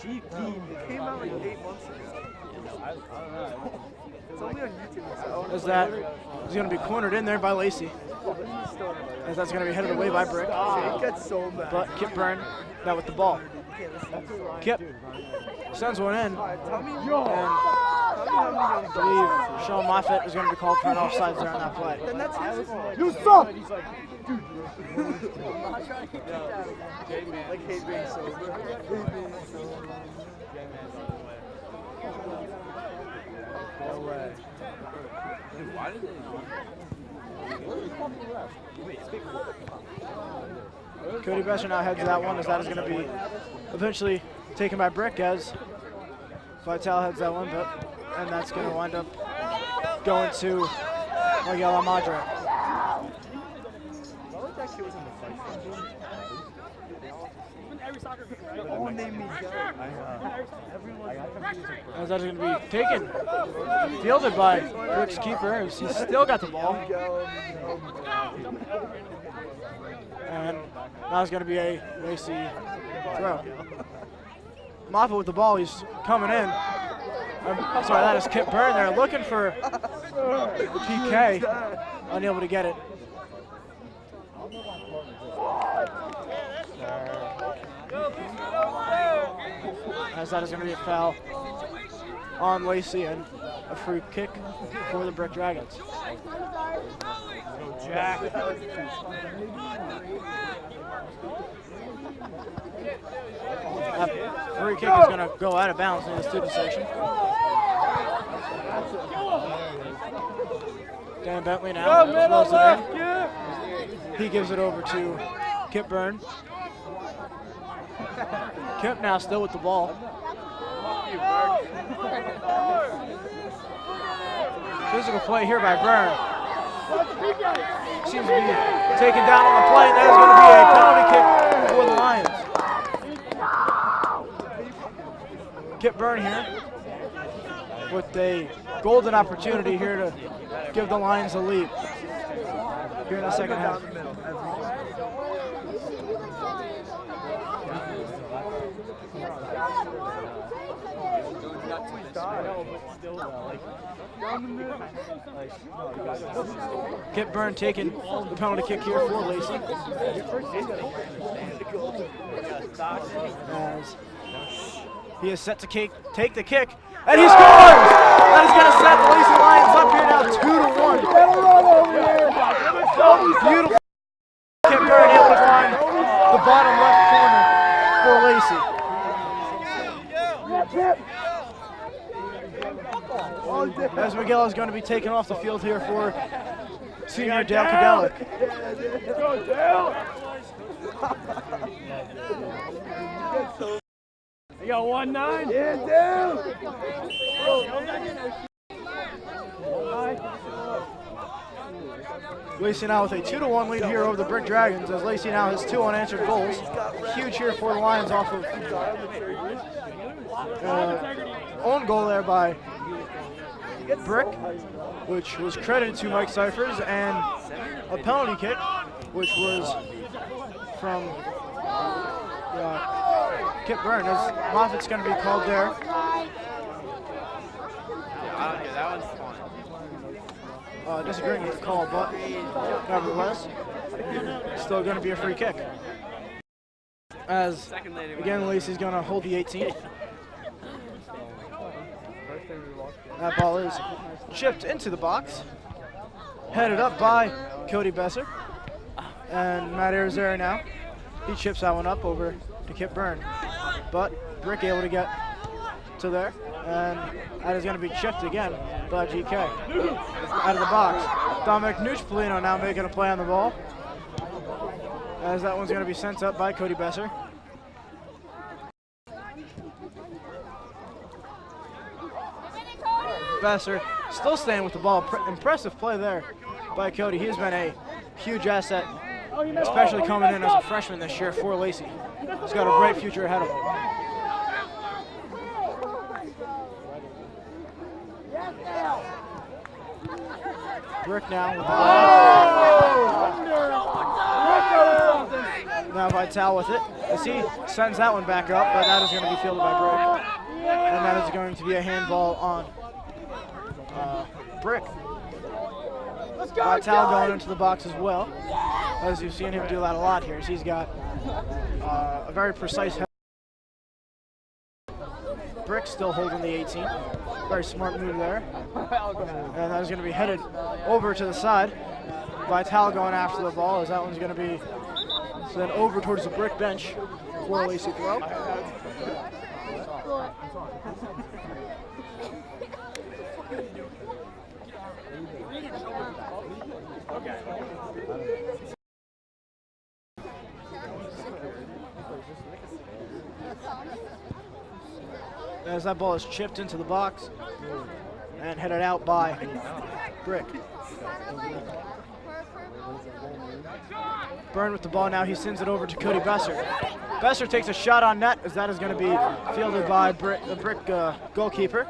Chief Key. It came out like 8 months ago. It's only on YouTube. As that is going to be cornered in there by Lacey. As that's going to be headed away by Burke. But Kip Byrne now with the ball. Kip sends one in. And I believe Sean Moffitt is going to be called for an offside there on that play. Then that's his fault. You suck! Like hate being sober. No way. Why did they? Cody Besser now heads that one, as that is going to be eventually taken by Burke, as Vital heads that one, and that's going to wind up going to Mackayla Madre. As that's going to be taken, fielded by Burke's keeper. He's still got the ball. And now it's going to be a Lacey throw. Moffitt with the ball. He's coming in. I'm sorry, that is Kip Byrne there looking for the PK. Unable to get it. As that is going to be a foul on Lacey and a free kick for the Burke Dragons. Jack. That free kick is going to go out of bounds in the student section. Dan Bentley now throws it in. He gives it over to Kip Byrne. Kip now still with the ball. Physical play here by Byrne. Seems to be taken down on the play, and that is going to be a penalty kick for the Lions. Kip Byrne here with a golden opportunity here to give the Lions a lead here in the second half. Kip Byrne taking the penalty kick here for Lacey. As he is set to take the kick, and he scores! That is going to set the Lacey Lions up here now 2-1. Beautiful. Kip Byrne able to find the bottom left corner for Lacey. As Mackayla is going to be taken off the field here for senior Dale Kadelic. Go Dale! You got 1-9? Yeah, Dale! Lacey now with a 2-1 lead here over the Brick Dragons as Lacey now has 2 unanswered goals. Huge here for the Lions off of own goal there by Brick, which was credited to Mike Cyphers, and a penalty kick, which was from Kip Byrne, as Moffitt's going to be called there. Yeah, that one's fun. Disagreeing with the call, but nevertheless, still going to be a free kick. As, again, Lacey's going to hold the 18. That ball is chipped into the box, headed up by Cody Besser. And Matt Arizera now, he chips that one up over to Kip Byrne. But Brick able to get to there, and that is going to be chipped again by GK. Out of the box. Dominick Nuccipolino now making a play on the ball, as that one's going to be sent up by Cody Besser. Besser still staying with the ball. Impressive play there by Cody. He's been a huge asset, especially coming in as a freshman this year for Lacey. He's got a great future ahead of him. Brick now with the ball. Now Vital with it, as he sends that one back up, but that is going to be fielded by Brick. And that is going to be a handball on Brick. Vital going into the box as well, as you've seen him do that a lot here. He's got a very precise head. Brick still holding the 18. Very smart move there. And that is going to be headed over to the side. Vital going after the ball, as that one's going to be sent over towards the Brick bench for a Lacey throw. As that ball is chipped into the box and headed out by Brick. Byrne with the ball now, he sends it over to Cody Besser. Besser takes a shot on net, as that is going to be fielded by the Brick goalkeeper,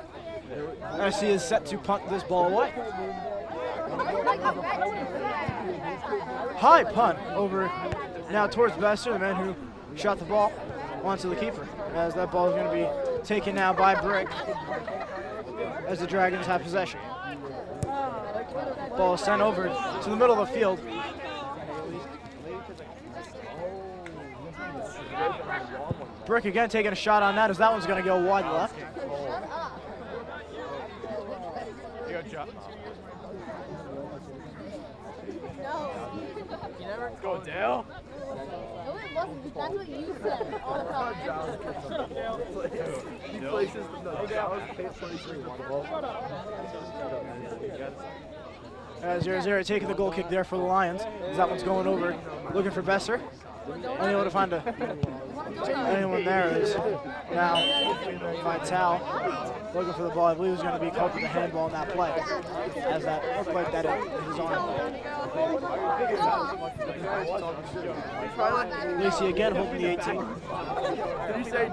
as he is set to punt this ball away. High punt over now towards Besser, the man who shot the ball onto the keeper, as that ball is going to be taken now by Brick as the Dragons have possession. Ball is sent over to the middle of the field. Brick again taking a shot on that, as that one's going to go wide left. Go Dale. No, it wasn't. That's what you said all the time. He places As 0-0 taking the goal kick there for the Lions. As that one's going over, looking for Besser. Unable to find anyone there is now Vital looking for the ball. I believe he's going to be called for the handball in that play, as that looked like that is on. Lacey again holding the 18. Did you say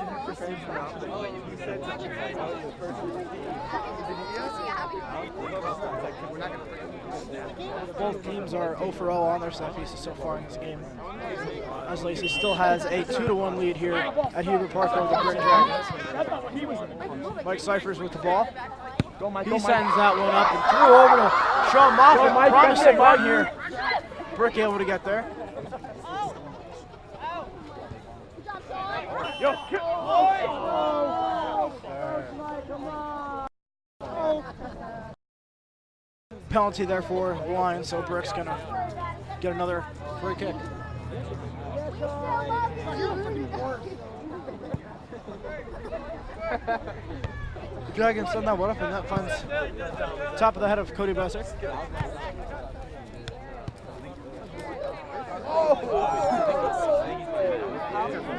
Both teams are 0 for 0 on their set pieces so far in this game, as Lacey still has a 2-1 lead here at Heber Park over the Brick Dragons. Mike Cyphers with the ball. He sends that one up and threw over to Sean Moffitt. Promising run here. Brick able to get there. Penalty there for the Lions, so Brick's gonna get another free kick. The Dragons send that one up, and that finds top of the head of Cody Besser.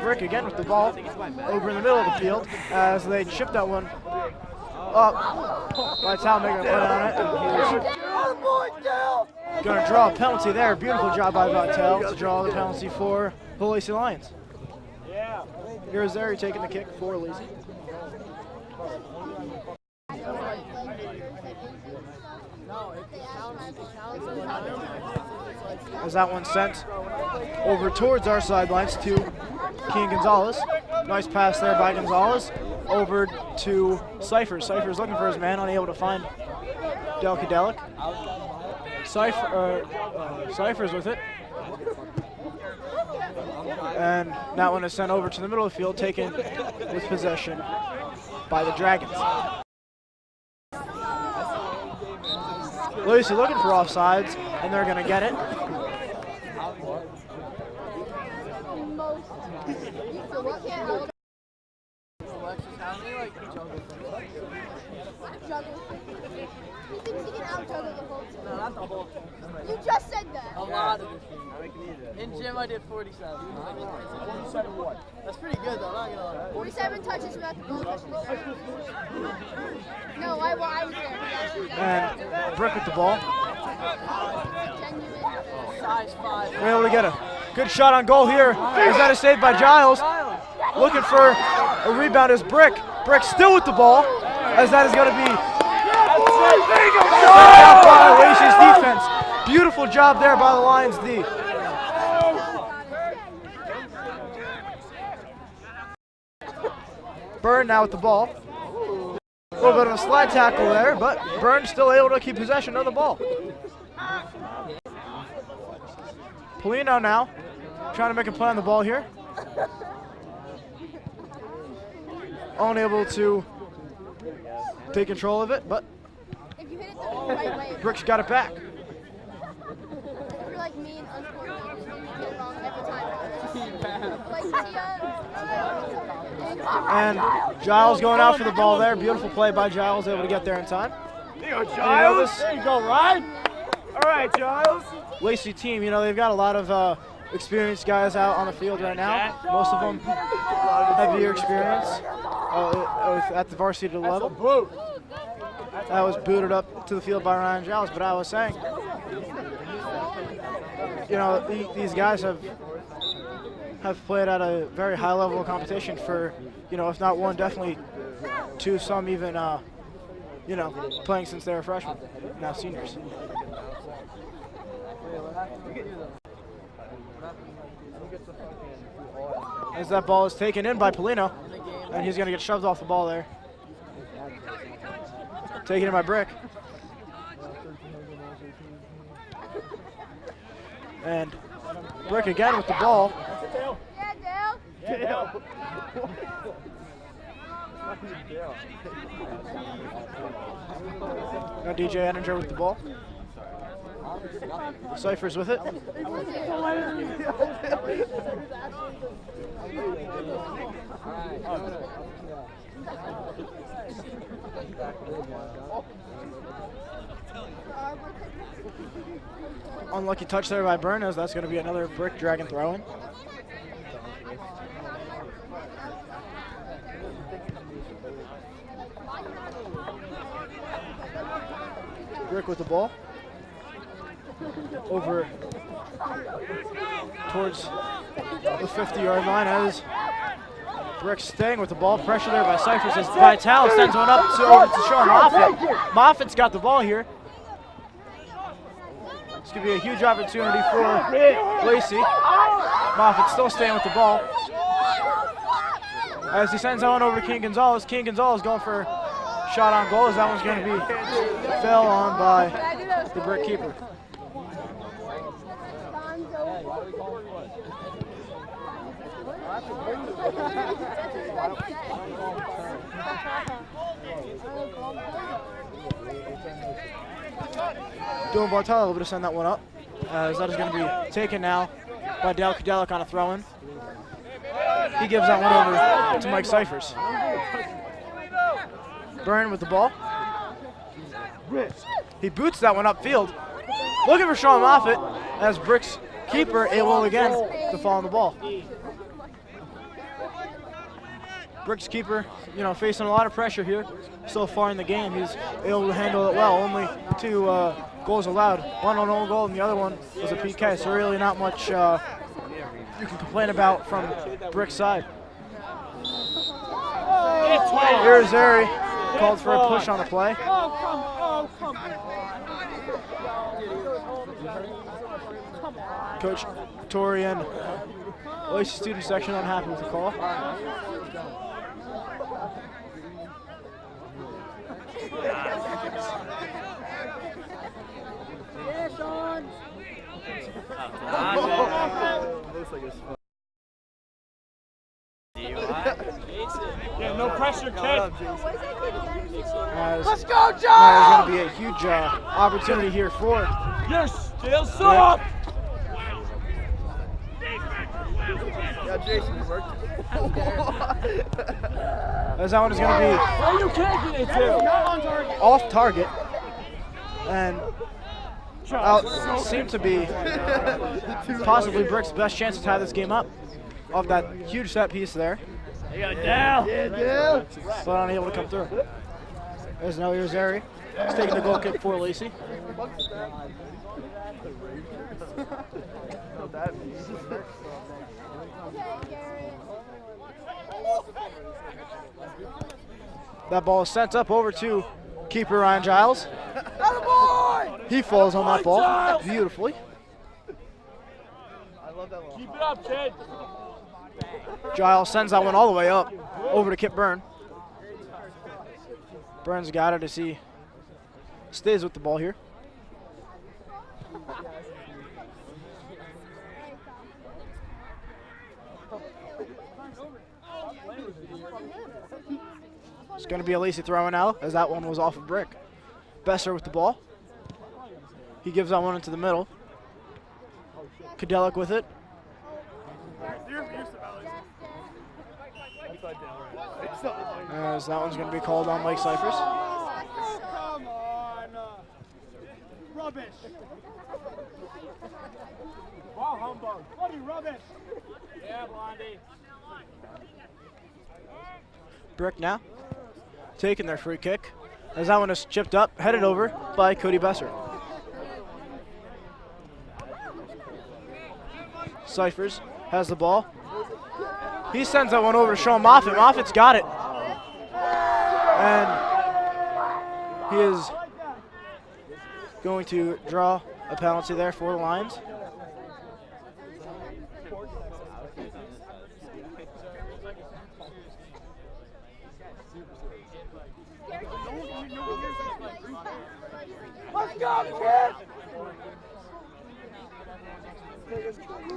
Brick again with the ball over in the middle of the field as they chip that one up. Vital making a play on it. And Going to draw a penalty there. Beautiful job by Vecchio to draw the penalty for the Lacey Lions. Here's Zary taking the kick for Lacey. As that one sent over towards our sidelines to King Gonzalez. Nice pass there by Gonzalez. Over to Cyphers. Cyphers looking for his man, unable to find Delcadelic. Cyphers with it. And that one is sent over to the middle of the field, taken with possession by the Dragons. Lacey looking for offsides, and they're going to get it. You just said that. A lot of it. In gym, I did 47. 47 what? That's pretty good, though. Not gonna lie. 47 touches without the ball touching the ground. No, I was there. And Burke with the ball. Size 5. We're able to get a good shot on goal here. Is that a save by Giles? Looking for a rebound is Brick. Brick still with the ball, as that is going to be out by Lacey's defense. Beautiful job there by the Lions D. Byrne now with the ball. A little bit of a slide tackle there, but Byrne still able to keep possession of the ball. Polino now trying to make a play on the ball here. Unable to take control of it, but If you hit it the right way, Brooks got it back. if you're like me and uncoordinated, then you get it wrong every time. Like Tia. And Giles going out for the ball there. Beautiful play by Giles, able to get there in time. There you go, Giles. There you go, Ryan. All right, Giles. Lacey team, you know, they've got a lot of experienced guys out on the field right now. Most of them have year experience at the varsity level. That was booted up to the field by Ryan Giles, but I was saying, you know, these guys have played at a very high level of competition for, you know, if not one, definitely two, some even, you know, playing since they were freshmen, now seniors. As that ball is taken in by Polino, and he's going to get shoved off the ball there. Taken in by Brick. And Brick again with the ball. Yeah, Dale. Now DJ Ettinger with the ball. Cyphers with it. Unlucky touch there by Byrne, as that's going to be another Brick Dragon throw-in. Brick with the ball. Over towards the 50-yard line as Brick staying with the ball. Pressure there by Cyphers as Vitale sends one up over to Sean Moffitt. Moffitt's got the ball here. This could be a huge opportunity for Lacey. Moffitt still staying with the ball. As he sends that one over to King Gonzalez. King Gonzalez going for a shot on goal, as that one's going to be fell on by the Brick keeper. Dylan Bartolo able to send that one up, as that is going to be taken now by Delcadelic on a throw-in. He gives that one over to Mike Cyphers. Byrne with the ball. He boots that one upfield. Looking for Sean Moffitt, as Brick's keeper able again to fall on the ball. Brick's keeper, you know, facing a lot of pressure here so far in the game. He's able to handle it well. Only two goals allowed. One on own goal and the other one was a PK, so really not much you can complain about from Brick's side. Here's Zeri, called for a push on the play. Coach Tori and Lacey student section unhappy with the call. Yeah, no pressure, kid. Let's go, John! There's going to be a huge opportunity here for. You're still soft. Yeah, Jason worked. As that one is going to be Where you kicking it to? off target and seemed to be possibly Brick's best chance to tie this game up off that huge set piece there. Down. But unable to come through. There's now here's Zeri. He's taking the goal kick for Lacey. That ball is sent up over to keeper Ryan Giles. He falls on that ball beautifully. Keep it up, kid. Giles sends that one all the way up over to Kip Byrne. Byrne's got it as he stays with the ball here. It's going to be a Lacey throw in now, as that one was off of Brick. Besser with the ball. He gives that one into the middle. Kadelic with it. As that one's going to be called on Mike Cyphers. Come on. Rubbish. Wow, humbug. Bloody rubbish. Yeah, Blondie. Brick now taking their free kick. As that one is chipped up, headed over by Cody Besser. Cyphers has the ball. He sends that one over to Sean Moffitt. Moffitt's got it. And he is going to draw a penalty there for the Lions. Let's go, kid!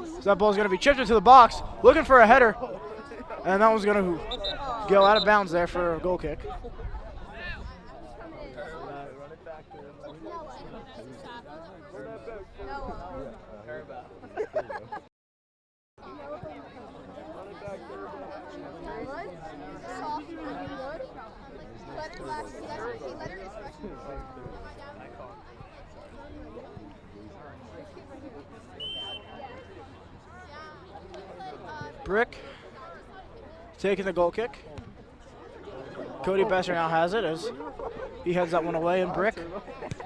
So that ball's going to be chipped into the box, looking for a header. And that one's going to go out of bounds there for a goal kick. Brick taking the goal kick. Cody Besser now has it as he heads that one away, and Brick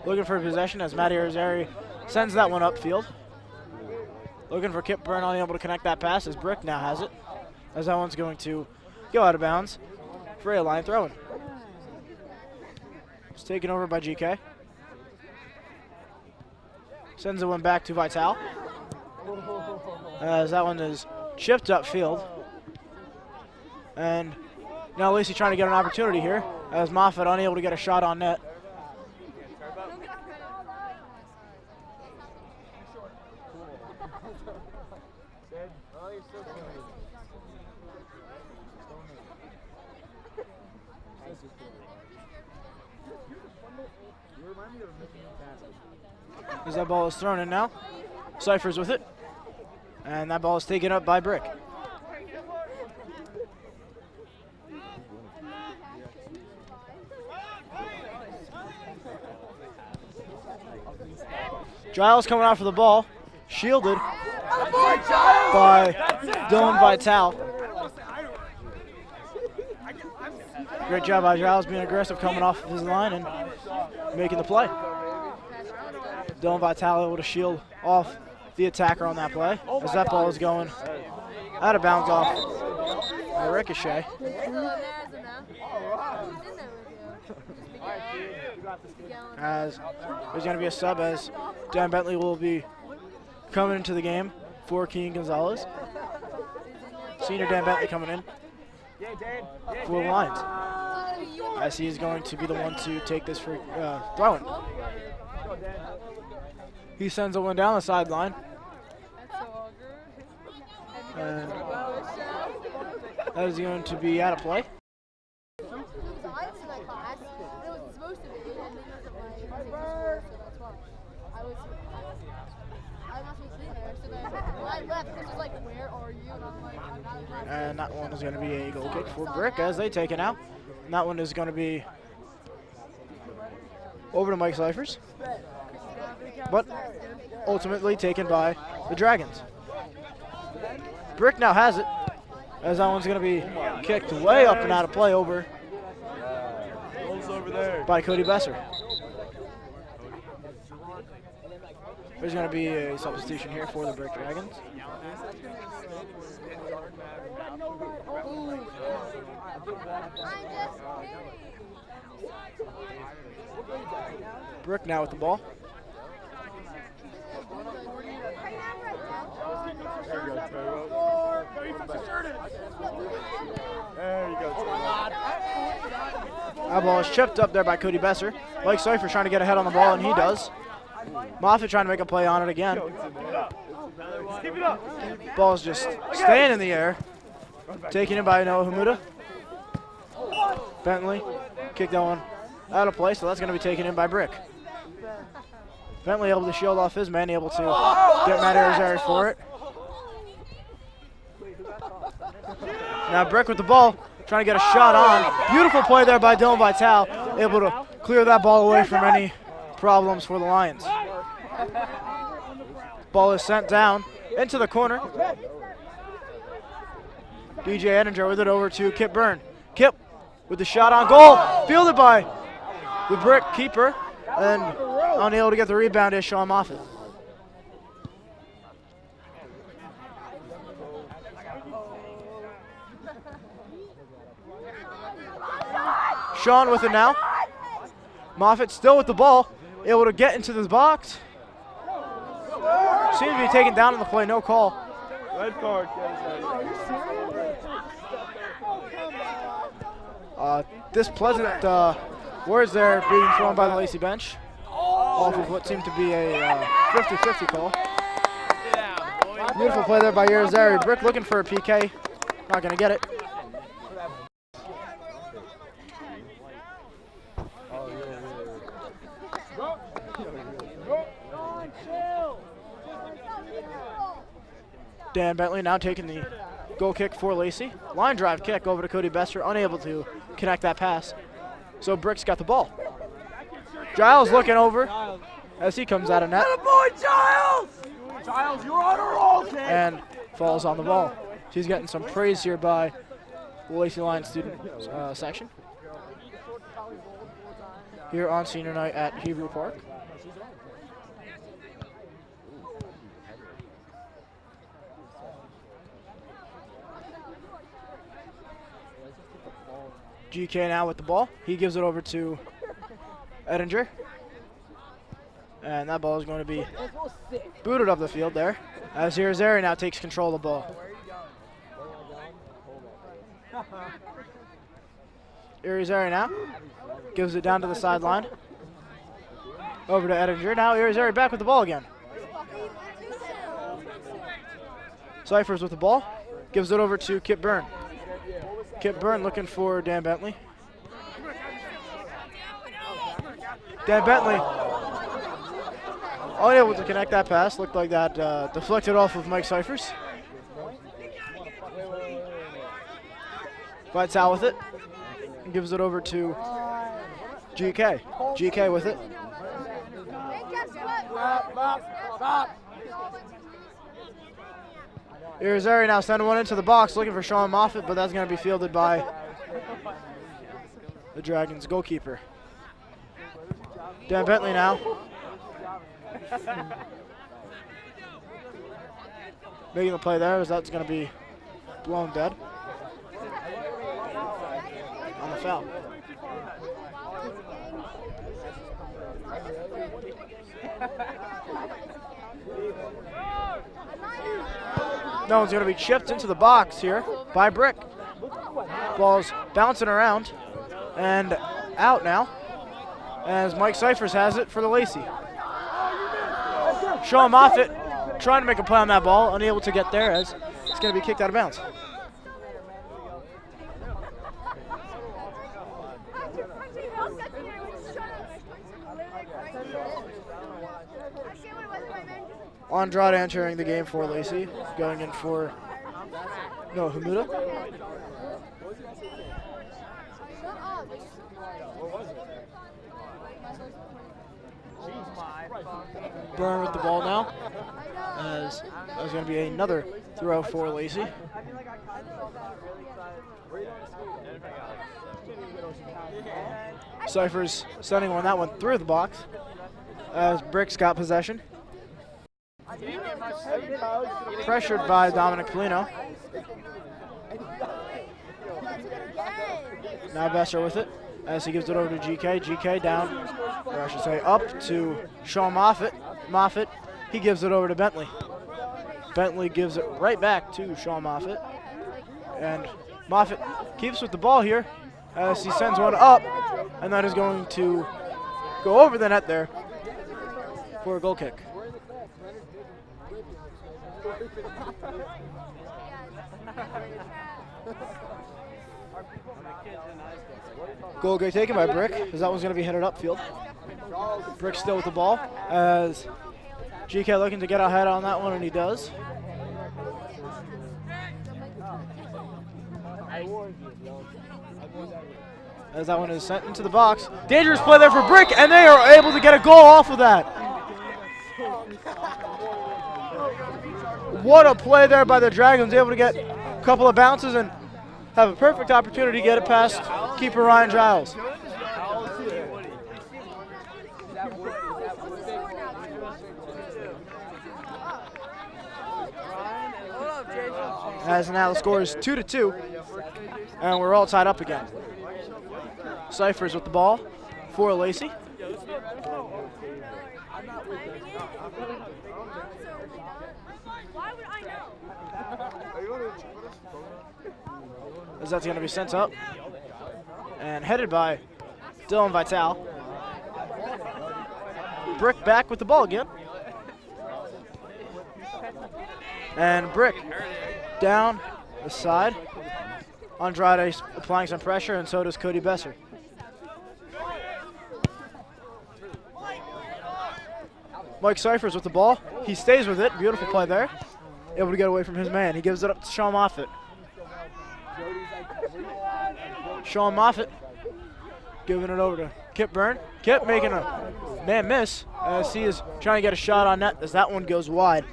looking for possession as Matty Arizari sends that one upfield. Looking for Kip Byrne, unable to connect that pass as Brick now has it. As that one's going to go out of bounds for a line throw-in. It's taken over by GK. Sends the one back to Vital. As that one is chipped upfield. And now Lacey trying to get an opportunity here as Moffitt unable to get a shot on net. As that ball is thrown in now. Cyphers with it. And that ball is taken up by Brick. Giles coming out for the ball. Shielded by Dylan Vital. Great job by Giles being aggressive coming off of his line and making the play. Dylan Vitale able to shield off the attacker on that play as that ball is going out of bounds off a ricochet. As there's going to be a sub as Dan Bentley will be coming into the game for Keenan Gonzalez. Senior Dan Bentley coming in for the Lions, as he is going to be the one to take this for throwing. He sends the one down the sideline. And that is going to be out of play. And that one is going to be a goal kick for Burke as they take it out. And that one is going to be over to Mike Cyphers, but ultimately taken by the Dragons. Burke now has it, as that one's going to be kicked way up and out of play over by Cody Besser. There's going to be a substitution here for the Burke Dragons. Burke now with the ball. There you go. That ball is chipped up there by Cody Besser. Mike Cypher trying to get ahead on the ball, and he does. Moffitt trying to make a play on it again. Keep it up. Ball's just staying in the air. Taken in by Noah Hamuda. Bentley kicked that one out of play, so that's going to be taken in by Brick. Bentley able to shield off his man, able to get Matt Arizari for it. Now Brick with the ball, trying to get a shot on. Beautiful play there by Dylan Vitale, able to clear that ball away from any problems for the Lions. Ball is sent down into the corner. DJ Edinger with it over to Kip Byrne. Kip with the shot on goal, fielded by the Brick keeper, and unable to get the rebound is Sean Moffitt. Sean with it now. Moffitt still with the ball, able to get into this box. Seems to be taken down in the play, no call. Red card. This pleasant words there being thrown by the Lacey bench off of what seemed to be a 50-50 call. Beautiful play there by Irizarry. Brick looking for a PK. Not going to get it. Dan Bentley now taking the goal kick for Lacey. Line drive kick over to Cody Besser, unable to connect that pass. So Brick's got the ball. Giles looking over as he comes out of net. Boy, Giles! Giles, you're on a roll, kid! And falls on the ball. She's getting some praise here by the Lacey Lions student section here on senior night at Hebrew Park. GK now with the ball. He gives it over to Edinger. And that ball is going to be booted up the field there, as Irizarry now takes control of the ball. Irizarry now gives it down to the sideline. Over to Edinger. Now Irizarry back with the ball again. Cyphers with the ball. Gives it over to Kip Byrne. Kip Byrne looking for Dan Bentley. Dan Bentley unable to connect that pass. Looked like that deflected off of Mike Cyphers. Vitale with it. Gives it over to GK. GK with it. Irizarry now sending one into the box, looking for Sean Moffitt, but that's going to be fielded by the Dragons goalkeeper. Dan Bentley now Making the play there, as that's going to be blown dead on the foul. No one's going to be chipped into the box here by Brick. Ball's bouncing around and out now as Mike Cyphers has it for the Lacey. Sean Moffitt trying to make a play on that ball, unable to get there as it's going to be kicked out of bounds. Andrade entering the game for Lacey, going in for Hamuda. Burn with the ball now, as there's going to be another throw for Lacey. Cyphers sending on that one through the box, as Brick's got possession. Pressured by Dominick Polino. Now Besser with it as he gives it over to GK. GK down, or I should say up to Sean Moffitt. Moffitt, he gives it over to Bentley. Bentley gives it right back to Sean Moffitt. And Moffitt keeps with the ball here as he sends one up, and that is going to go over the net there for a goal kick. Goal kick taken by Brick, as that one's going to be headed upfield. Brick still with the ball, as GK looking to get ahead on that one, and he does. As that one is sent into the box. Dangerous play there for Brick, and they are able to get a goal off of that. What a play there by the Dragons, able to get a couple of bounces and have a perfect opportunity to get it past keeper Ryan Giles. As now the score is 2-2, and we're all tied up again. Cyphers with the ball for Lacey. As that's going to be sent up and headed by Dylan Vitale. Brick back with the ball again. And Brick down the side. Andrade applying some pressure, and so does Cody Besser. Mike Cyphers with the ball. He stays with it. Beautiful play there. Able to get away from his man. He gives it up to Sean Moffitt. Sean Moffitt giving it over to Kip Byrne. Kip making a man miss as he is trying to get a shot on net as that one goes wide.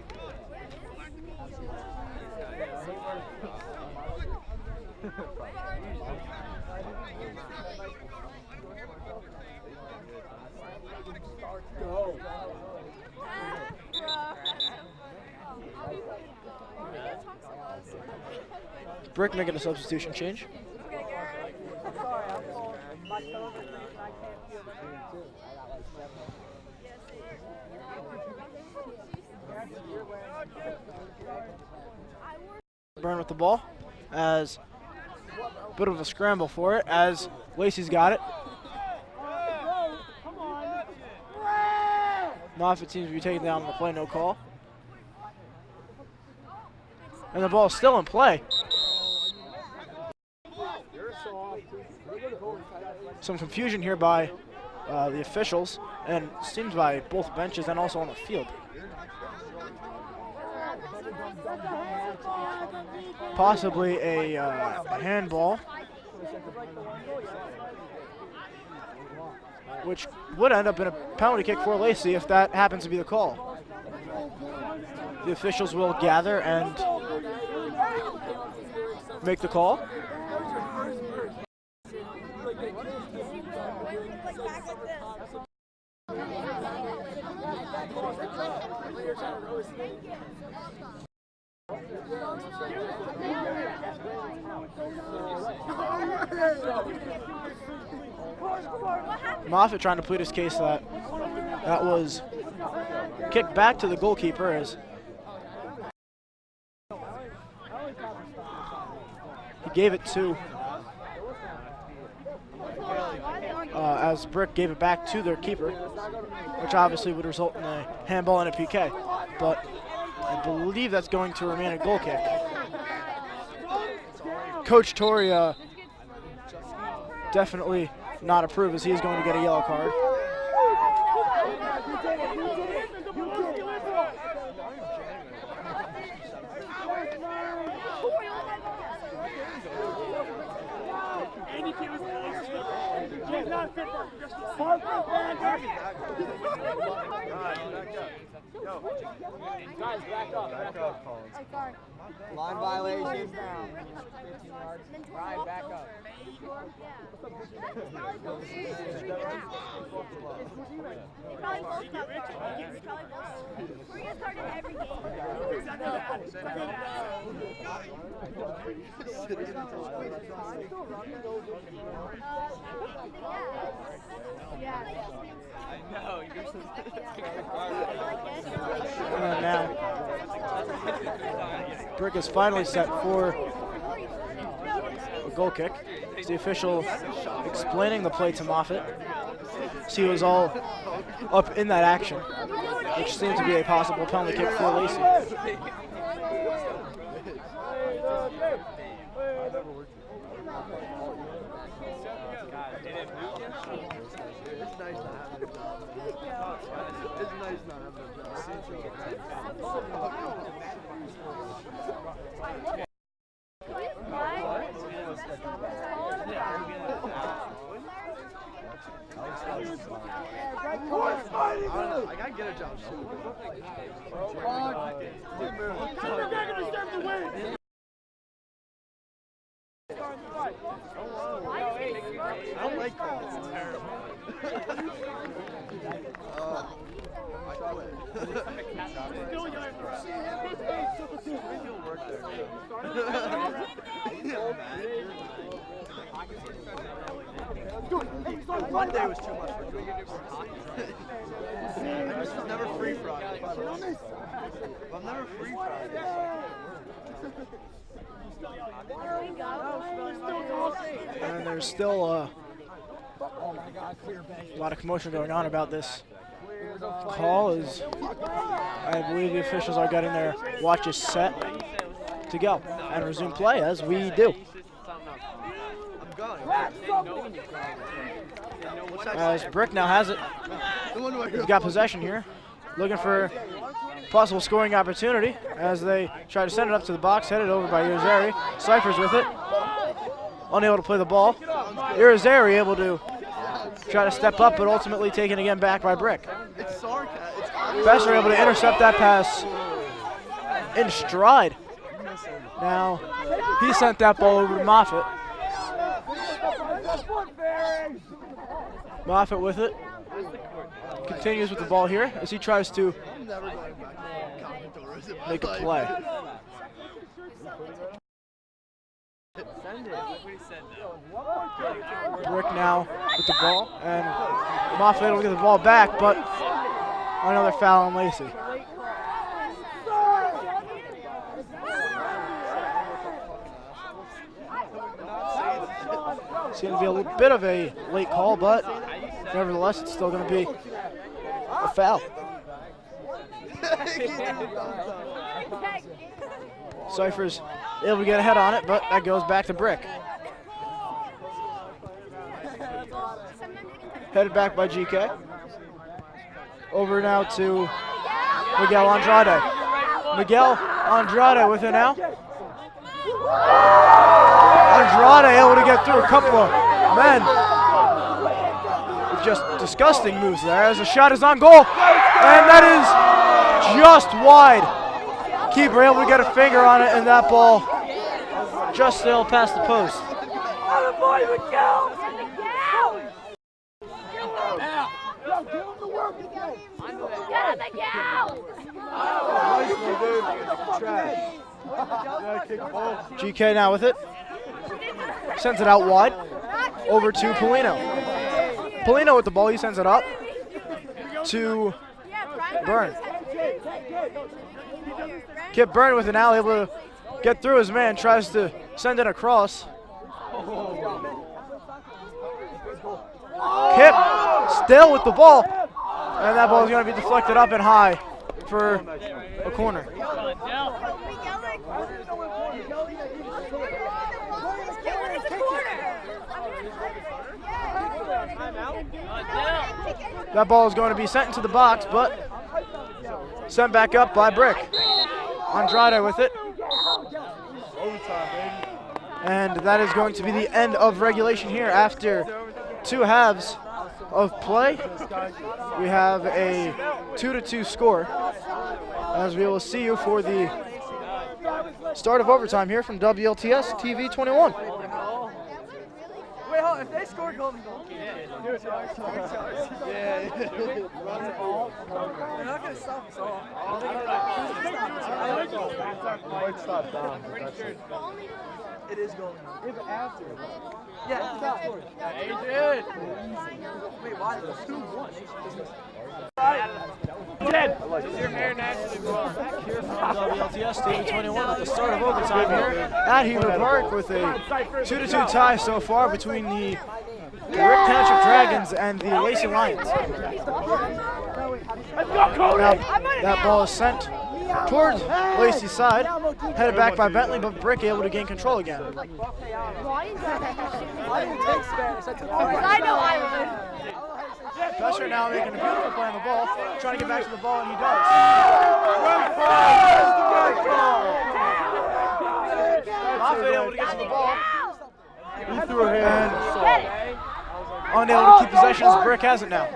Brick making a substitution change. Burn with the ball as a bit of a scramble for it as Lacey's got it. Moffitt seems to be taken down on the play, no call. And the ball is still in play. Some confusion here by the officials, and seems by both benches and also on the field. Possibly a handball, which would end up in a penalty kick for Lacey if that happens to be the call. The officials will gather and make the call. Moffitt trying to plead his case that that was kicked back to the goalkeeper as he gave it to as Burke gave it back to their keeper, which obviously would result in a handball and a PK. But I believe that's going to remain a goal kick. Coach Torrey definitely not approve as he is going to get a yellow card. Guys, back up. Line violation. Right, back up. And now, Burke is finally set for a goal kick. It's the official explaining the play to Moffitt. So he was all up in that action, which seemed to be a possible penalty kick for Lacey. I gotta get a job. I don't like calls. It's terrible. I quit. He'll work there. Monday was too much for me. I just was never free Friday. I'm never free Friday. And there's still a lot of commotion going on about this call as I believe the officials are getting their watches set to go and resume play as we do. As Burke now has it. He's got possession here. Looking for possible scoring opportunity as they try to send it up to the box, headed over by Irizarry. Cyphers with it. Unable to play the ball. Irizarry able to try to step up, but ultimately taken again back by Burke. Besser able to intercept that pass in stride. Now he sent that ball over to Moffitt. Moffitt with it. Continues with the ball here as he tries to make a play. Burke now with the ball, and Moffitt will get the ball back, but another foul on Lacey. It's going to be a little bit of a late call, but nevertheless, it's still going to be a foul. Cyphers able to get ahead on it, but that goes back to Burke. Headed back by GK. Over now to Miguel Andrade. Miguel Andrade with it now. Andrade able to get through a couple of men. Just disgusting moves there as the shot is on goal. And that is just wide. Keeper able to get a finger on it, and that ball just sailed past the post. GK now with it. Sends it out wide. Over to Polino. Polino with the ball. He sends it up to Burn. Kip Burn with it now, able to get through his man. Tries to send it across. Kip still with the ball. And that ball is going to be deflected up and high for a corner. That ball is going to be sent into the box, but sent back up by Brick. Andrade with it. And that is going to be the end of regulation here after 2 halves of play. We have a 2-2 score, as we will see you for the start of overtime here from WLTS TV 21. Wait, hold on. If they score golden goal, they're not going to stop us all. It is golden. If after. Yeah. Adrian. Wait, why? 2-1. Your hair naturally blonde. Here from WLTS TV 21 at the start of overtime here at Heber Park with a 2-2 tie so far between the Rick Township Dragons and the Lacey Lions. Now, that ball is sent towards Lacey's side, headed back by Bentley, but Brick able to gain control again. I know I would. Besser now making a beautiful play on the ball, trying to get back to the ball, and he does. Moffett able to get to the ball. He threw a hand. And unable to keep possession as Brick has it now.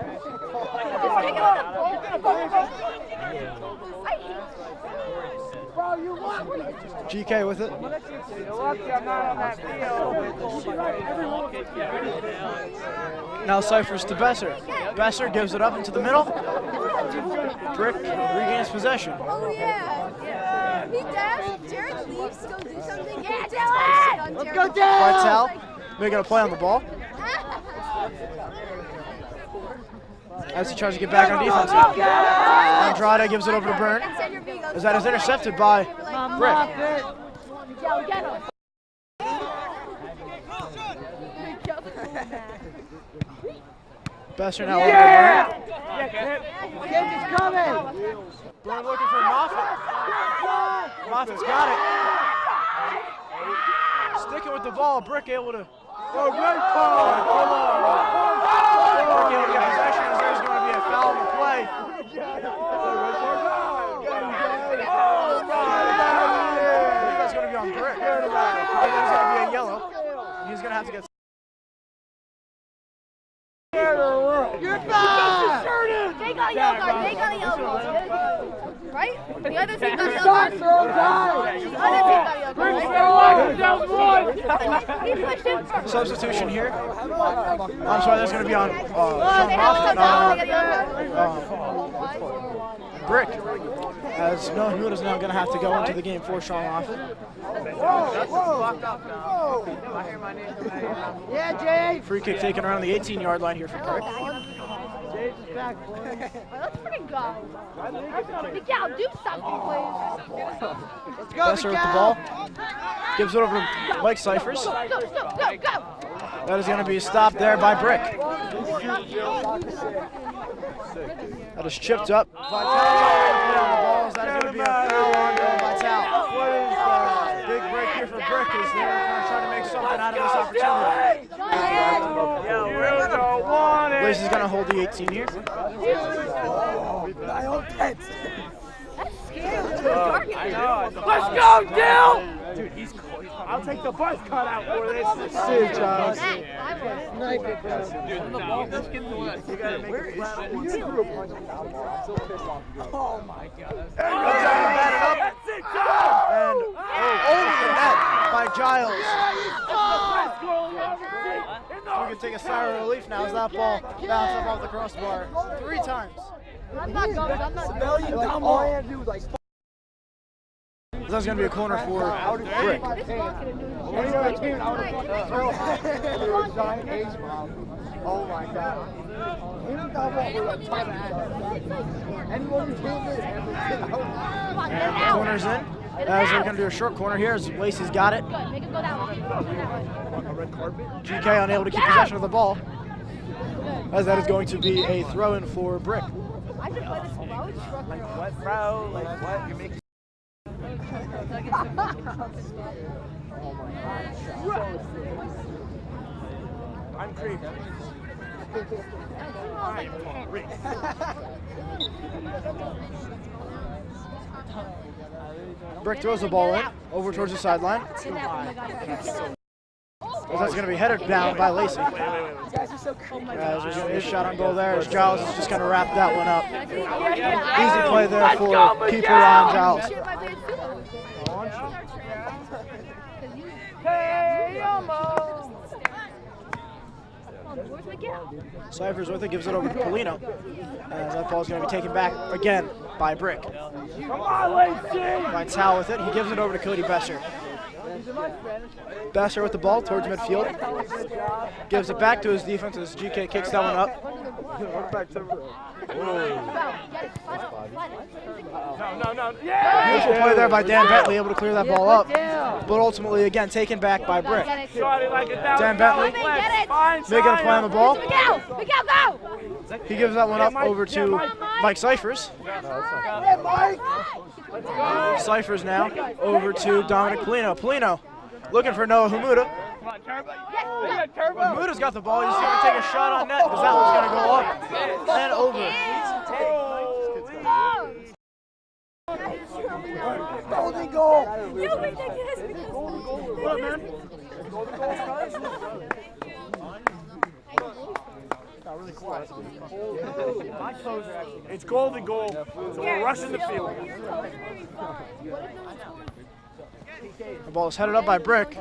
GK with it. Now Cyphers to Besser. Besser gives it up into the middle. Brick regains possession. Oh yeah. He dashed. Jared leaves to go do something. Yeah, Dylan! Let's go, Vital making a play on the ball. As he tries to get back on defense. Andrade gives it over to Burn. As that is intercepted by Brick. Besser now over to Burn. Burn looking for Moffett. Moffitt's got it. Sticking with the ball. Brick able to. Brick able to get possession as there's going to be a foul on the play. I think that's going to be on Brick. I think that's going to be a yellow. He's going to have to get. You're back! They got a yellow card. They got a yellow card. Right? The other team got a yellow card. The other team got a yellow card. He pushed him first. Substitution here. I'm sorry, that's going to be on Sean Moffett. Brick, as Noah Hood is now going to have to go into the game for Sean Moffett. Yeah, Jay. Free kick taken around the 18-yard line here for Brick. Let's freaking go. Miguel, do something, please. Let's go, Besser with the ball. Gives it over to Mike Cyphers. Go. That is going to be stopped there by Brick. That is chipped up. Vital on the balls. That is going to be a foul on Vital. Big break here for Brick as they're going to try to make something out of this opportunity. Lacey's going to hold the 18 here. That's scary. Let's go, Dill! Dude, he's cold. I'll take the buzz cut out for this. See you, Giles. Oh my God. And over the net by Giles. We can take a sigh of relief now as that ball bounced up off the crossbar 3 times. I'm not going. As That's going to be a corner for Brick. Oh my God. And the corner's in. As they're going to do a short corner here as Lacey's got it. GK unable to keep possession of the ball. As that is going to be a throw-in for Brick. Like what, bro? Like what? You're making. I'm creepy. Brick throws the ball in, over towards the sideline. As that's going to be headed down by Lacey. As there's going to be a shot on goal there, as Giles is just going to wrap that one up. Easy play there for keeper Ron Giles. Cyphers with it, gives it over to Polino. And that ball is going to be taken back again by Brick. Finds Hal with it. He gives it over to Cody Besser. Besser with the ball towards midfield. Gives it back to his defense as GK kicks that one up. Beautiful play there by Dan Bentley, able to clear that ball up. But ultimately, again, taken back by Brick. Dan Bentley making a play on the ball. He gives that one up over to Mike Cyphers. Cyphers now over to Dominick Polino. Polino looking for Noah Humuda. Humuda's got the ball. He's going to take a shot on net because that one's going to go up and over. Golden goal! You ridiculous! What, man? Really quiet. It's golden goal, so we're rushing the field. The ball is headed up by Brick,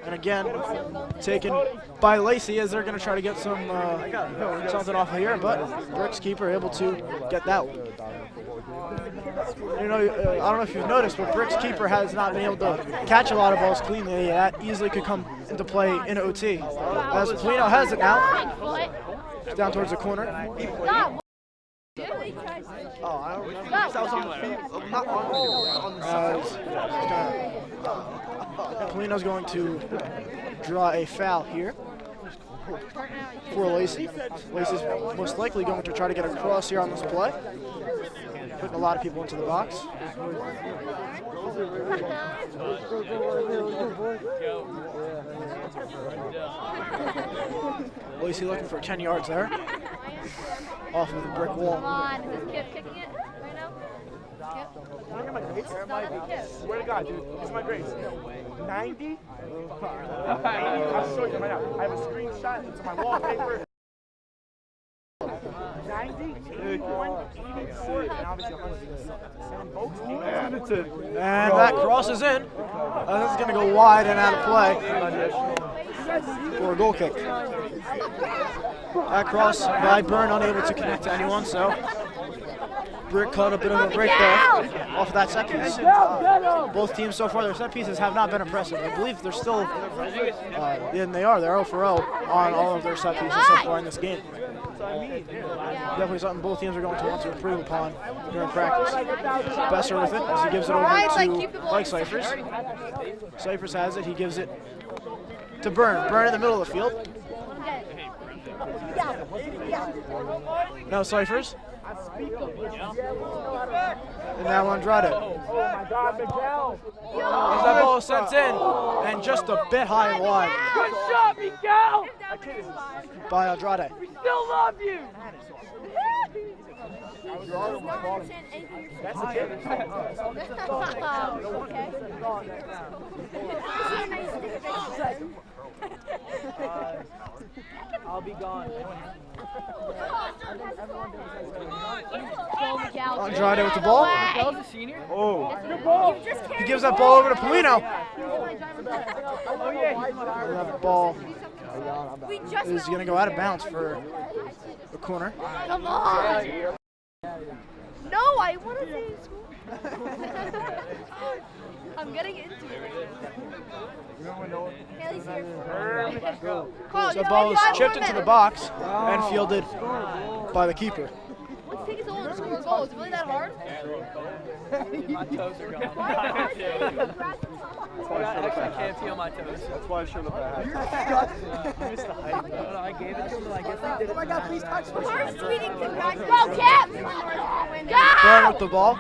and again, taken by Lacey as they're going to try to get some something off of here, but Brick's keeper able to get that one. You know, I don't know if you've noticed, but Brick's keeper has not been able to catch a lot of balls cleanly. That easily could come into play in OT. As Polino has it now. Down towards the corner. Oh, I don't remember. That was on the field. Not on the field. Polino's going to draw a foul here for Lacey. Lacey's most likely going to try to get across here on this play. Putting a lot of people into the box. Lacey looking for 10 yards there. Off of the brick wall. Come on, is Kip kicking it right now? Kip? Swear to God, dude, it's my grades. 90? I'll show you right now. I have a screenshot. It's on my wallpaper. 90, 81, 84, and obviously 100. And that crosses in. This is going to go wide and out of play for a goal kick. That cross by Byrne unable to connect to anyone, so Brick caught a bit of a break there off of that set piece. Both teams so far, their set pieces have not been impressive. I believe they're still, and they are, they're 0 for 0 on all of their set pieces so far in this game. Definitely something both teams are going to want to improve upon during practice. Besser with it as he gives it over to Mike Cyphers. Cyphers has it, he gives it to Byrne. Byrne in the middle of the field. Now Cyphers. And now Andrade. Oh my God, Miguel! As that ball is sent in, and just a bit high and wide. Good shot, Miguel! By Andrade. We still love you! That's a kid. I'll be gone. Andrade with the ball. Oh. He gives that ball over to Polino. Oh, yeah. That ball is going to go out of bounds for the corner. Come on! No, I want to say school. I'm getting into it. Haley's here. Carl, So the ball is chipped into the box and fielded by the keeper. Let's take it all and score a goal. Is it really that hard? My toes are gone. I actually can't feel my toes. That's why I should have had. I missed the height. I gave it to him, I guess I did it. Oh my God, please touch me. First tweeting congratulations. Go, Cap! Burn Go! with the ball.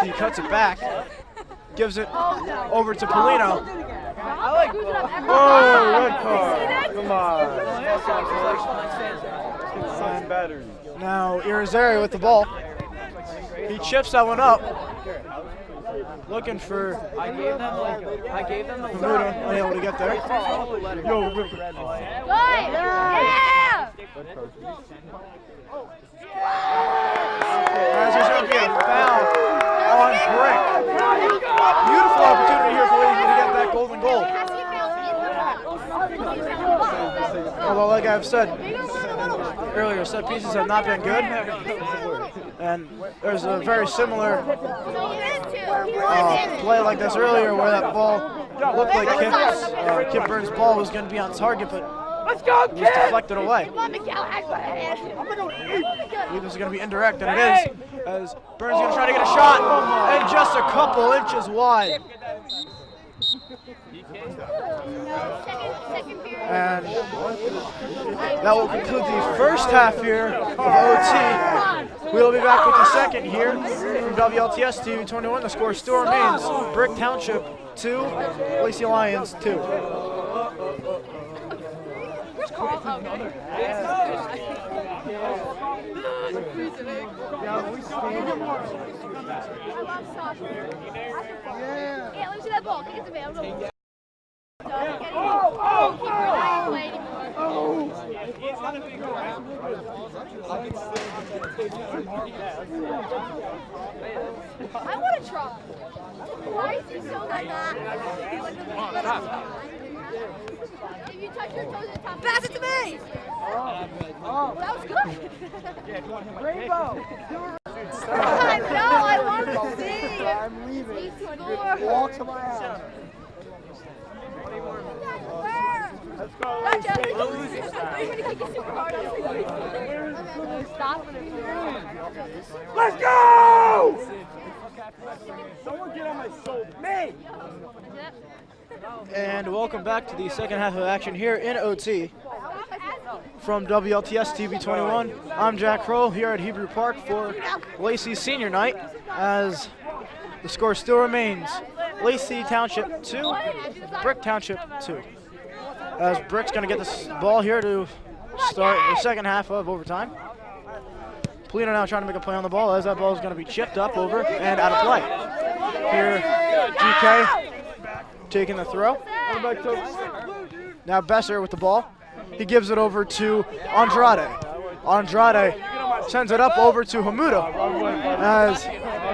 He cuts it back. Gives it over to Polino. I like Oh, red card. Come on. on. Sign battery. Now Irizarry with the ball. He chips that one up. Looking for I gave them the Hamuda, unable to get there. Yo, rip it. Good! Yeah! As there's going to be a foul on Brick. Beautiful opportunity here for Lacey to get that golden goal. Although, like I've said earlier, set pieces have not been good. And there's a very similar play like this earlier where that ball looked like Kip Burns' ball was going to be on target, but Let's go, it was deflected away. Come on, Mackayla. I believe this is going to be indirect, and it is, as Burns is going to try to get a shot, and just a couple inches wide. And that will conclude the first half here of OT. We'll be back with the second here from WLTS TV 21. The score still remains Brick Township 2, Lacey Lions 2. Yeah, let me see that ball. Kick it to me. I'm going. I want to try. Why is he so like that? If you touch your toes at the top, pass it to me. That was good. Rainbow. I want to see. I'm leaving. Score. Walk to my house. Let's go. Gotcha. Are you going to kick it super hard? Stop. Let's go! Someone get on my shoulder. Me! And welcome back to the second half of action here in OT. From WLTS TV 21, I'm Jack Kroll here at Hebrew Park for Lacey's senior night, as the score still remains Lacey Township 2, Brick Township 2. As Brick's going to get this ball here to start the second half of overtime. Polino now trying to make a play on the ball, as that ball is going to be chipped up over and out of play. Here, GK taking the throw. Now Besser with the ball. He gives it over to Andrade. Andrade sends it up over to Hamuda, as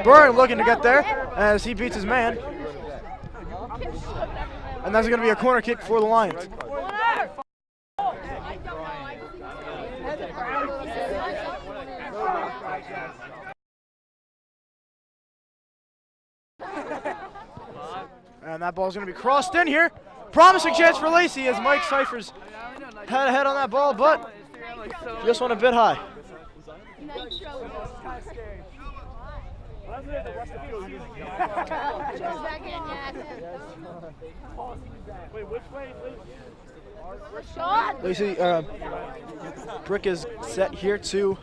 Burke looking to get there as he beats his man. And that's going to be a corner kick for the Lions. And that ball's going to be crossed in here. Promising chance for Lacey as Mike Cyphers had a head on that ball, but just went a bit high. Lacey, Brick is set here to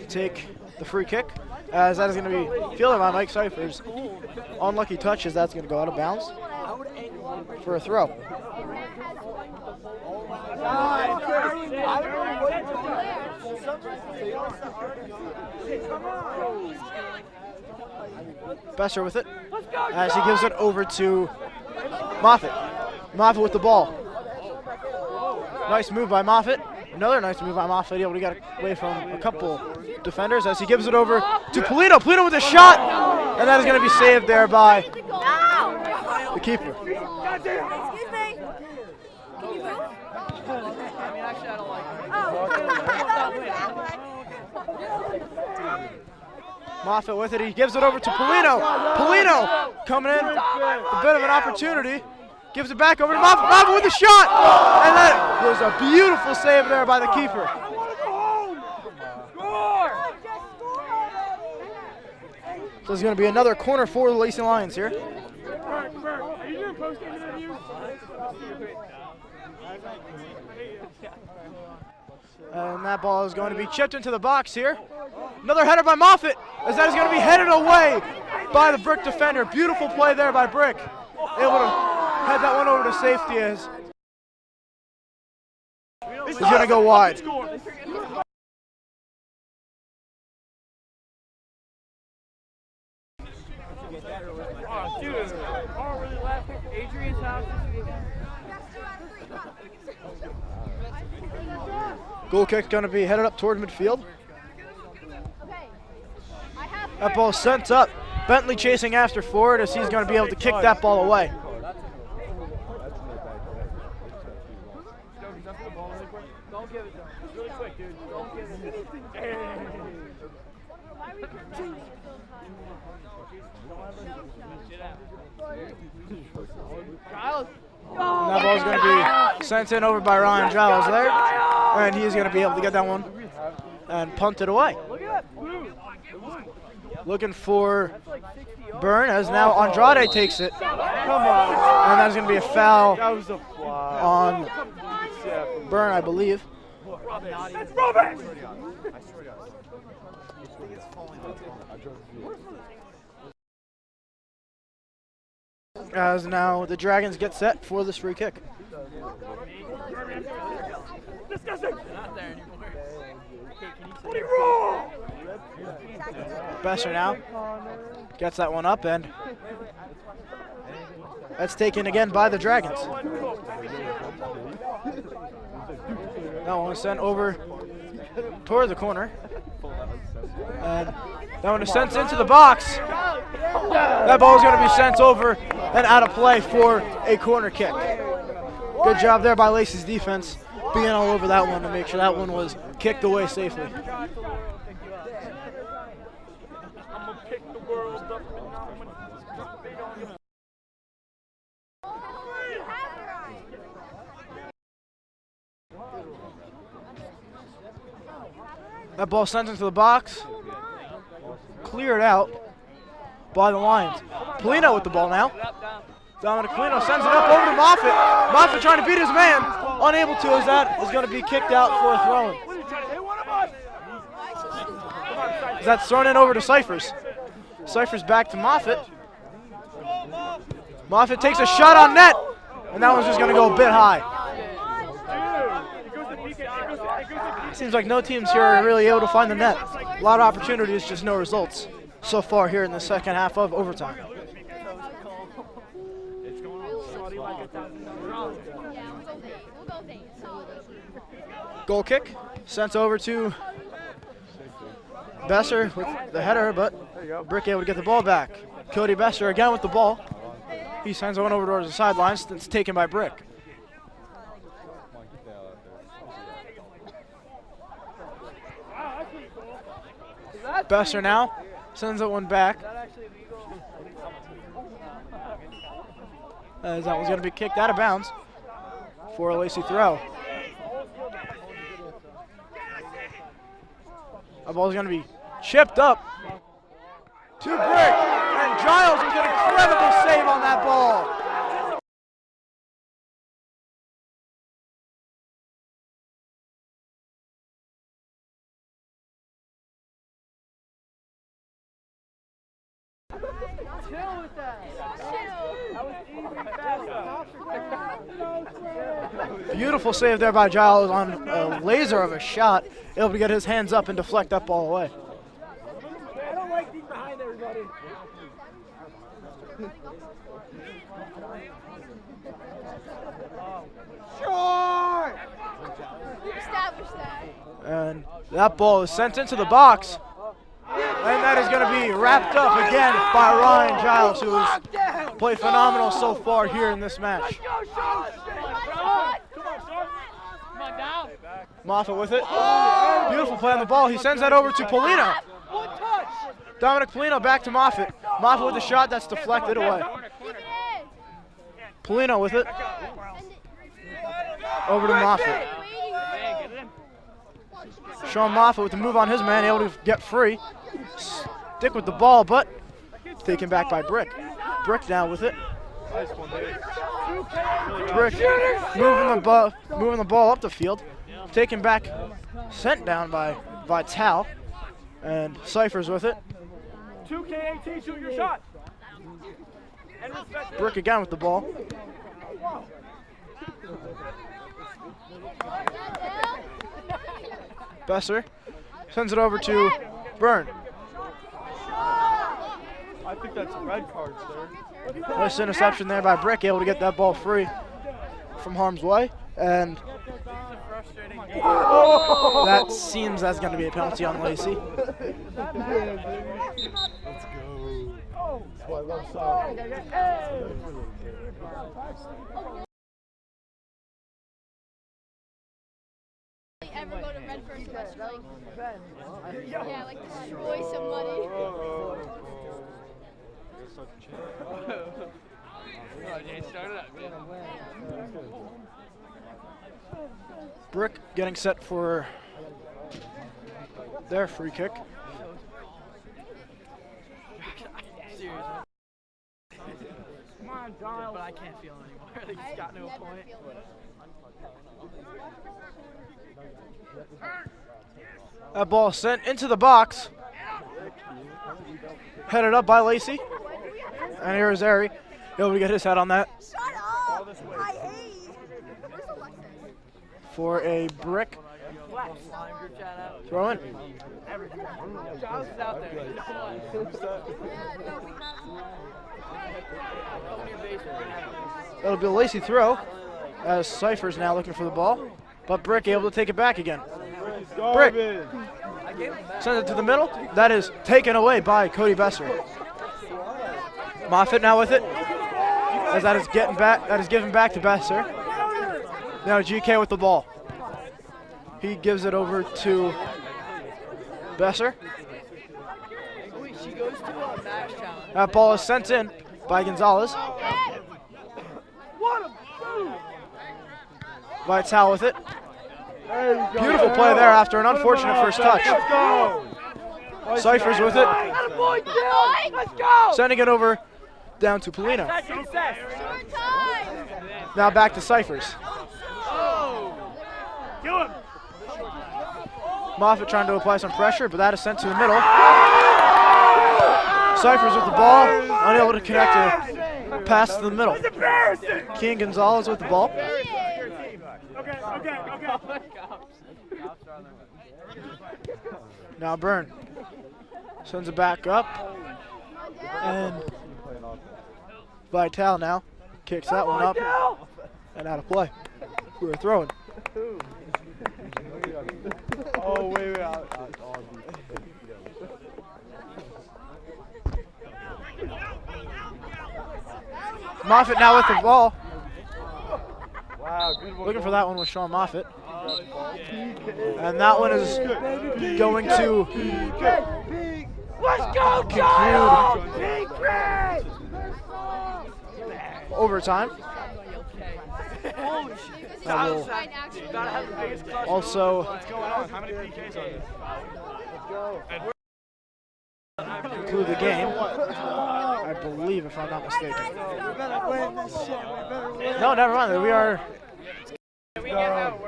take the free kick, as that is going to be fielded by Mike Cyphers. Unlucky touch, as that's going to go out of bounds for a throw. Besser with it, as he gives it over to Moffitt. Moffitt with the ball. Nice move by Moffitt. Another nice move by Moffitt, able to get away from a couple defenders as he gives it over to Polino. Polino with a shot, and that is going to be saved there by the keeper. Excuse me. Can you move? I mean, actually, I don't like it. Oh, Moffitt with it. He gives it over to Polino. Polino coming in, a bit of an opportunity. Gives it back over to Moffitt. Moffitt with a shot. And that was a beautiful save there by the keeper. So there's going to be another corner for the Lacey Lions here. Burke, are you doing post-game interviews? And that ball is going to be chipped into the box here. Another header by Moffitt, as that is going to be headed away by the Brick defender. Beautiful play there by Brick. Able to head that one over to safety as he's going to go wide. Oh, dude, oh, really laughing. Adrian's house. Goal kick going to be headed up toward midfield. That ball sent up. Bentley chasing after forward as he's going to be able to kick that ball away. Don't give it to him. Really quick, dude. Don't give it to him. And that ball is going to be sent in over by Ryan Giles there. And he's going to be able to get that one and punt it away. Looking for Byrne as now Andrade takes it. Come on. And that's going to be a foul That was a fly. on Byrne, I believe. Let's move it! As now the Dragons get set for this free kick. Disgusting! What are you wrong? Besser now gets that one up, and that's taken again by the Dragons. That one was sent over toward the corner. And that one is sent into the box. That ball is going to be sent over and out of play for a corner kick. Good job there by Lacey's defense, being all over that one to make sure that one was kicked away safely. That ball sent into the box, cleared out by the Lions. Polino with the ball now. Dominick Polino sends it up over to Moffitt. Moffitt trying to beat his man, unable to, as that is going to be kicked out for a throw-in. That's thrown in over to Cyphers. Cyphers back to Moffitt. Moffitt takes a shot on net, and that one's just going to go a bit high. Seems like no teams here are really able to find the net. A lot of opportunities, just no results so far here in the second half of overtime. Goal kick sent over to Besser with the header, but Burke able to get the ball back. Cody Besser again with the ball. He sends one over towards the sidelines. It's taken by Brick. Besser now sends that one back. As that one's going to be kicked out of bounds for a Lacey throw. That ball's going to be chipped up to Brick, and Giles with an incredible save on that ball. Beautiful save there by Giles on a laser of a shot, able to get his hands up and deflect that ball away. I don't like being behind everybody. Sure! You established that. And that ball is sent into the box. And that is going to be wrapped up again by Ryan Giles, who has played phenomenal so far here in this match. Moffitt with it. Beautiful play on the ball. He sends that over to Polino. Dominick Polino back to Moffitt. Moffitt with the shot that's deflected away. Polino with it. Over to Moffitt. Sean Moffitt with the move on his man, able to get free. Stick with the ball, but taken back by Brick. Brick now with it. Brick moving the ball up the field. Taken back, sent down by Vital. And Cypher's with it. 2K18, shoot your shot. Burke again with the ball. Besser sends it over to Byrne. I think that's a red card, sir. Nice interception there by Brick, able to get that ball free from harm's way. And that seems that's going to be a penalty on Lacey. Let's go. That's why I love soccer. Ever go to Redford to just like destroy somebody. Brick getting set for their free kick. Come on, Giles. But I can't feel anymore. Like, he's got no point. That ball sent into the box. Headed up by Lacey. And here is Ari, able to get his head on that. Shut up! I hate. Where's Alexis? For a Brick throw in. Giles is out there. It'll be a Lacey throw, as Cypher's now looking for the ball, but Brick able to take it back again. Brick sends it to the middle. That is taken away by Cody Besser. Moffitt now with it, as that is getting back. That is given back to Besser. Now GK with the ball. He gives it over to Besser. That ball is sent in by Gonzalez. Vital with it. Beautiful play there after an unfortunate first touch. Cypher's with it. Sending it over down to Polino. Now back to Cypher's. Moffitt trying to apply some pressure, but that is sent to the middle. Cypher's with the ball, unable to connect a pass to the middle. King Gonzalez with the ball. Now Byrne sends it back up, and Vital now kicks that one up and out of play. We were throwing. Oh, wait. Moffitt now with the ball. Wow, good one. Looking for that one with Sean Moffitt. And that one is going to conclude overtime. That will also conclude the game, I believe, if I'm not mistaken. No, never mind. We are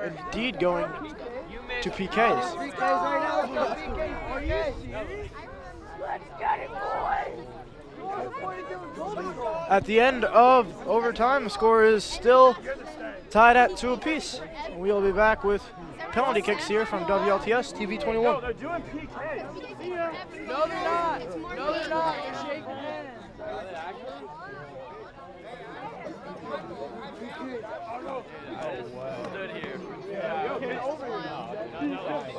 indeed going to PKs. At the end of overtime, the score is still tied at 2 apiece. We'll be back with penalty kicks here from WLTS TV 21. No, they're doing PK. No, they're not. No, they're not. They're shaking hands. Stood here.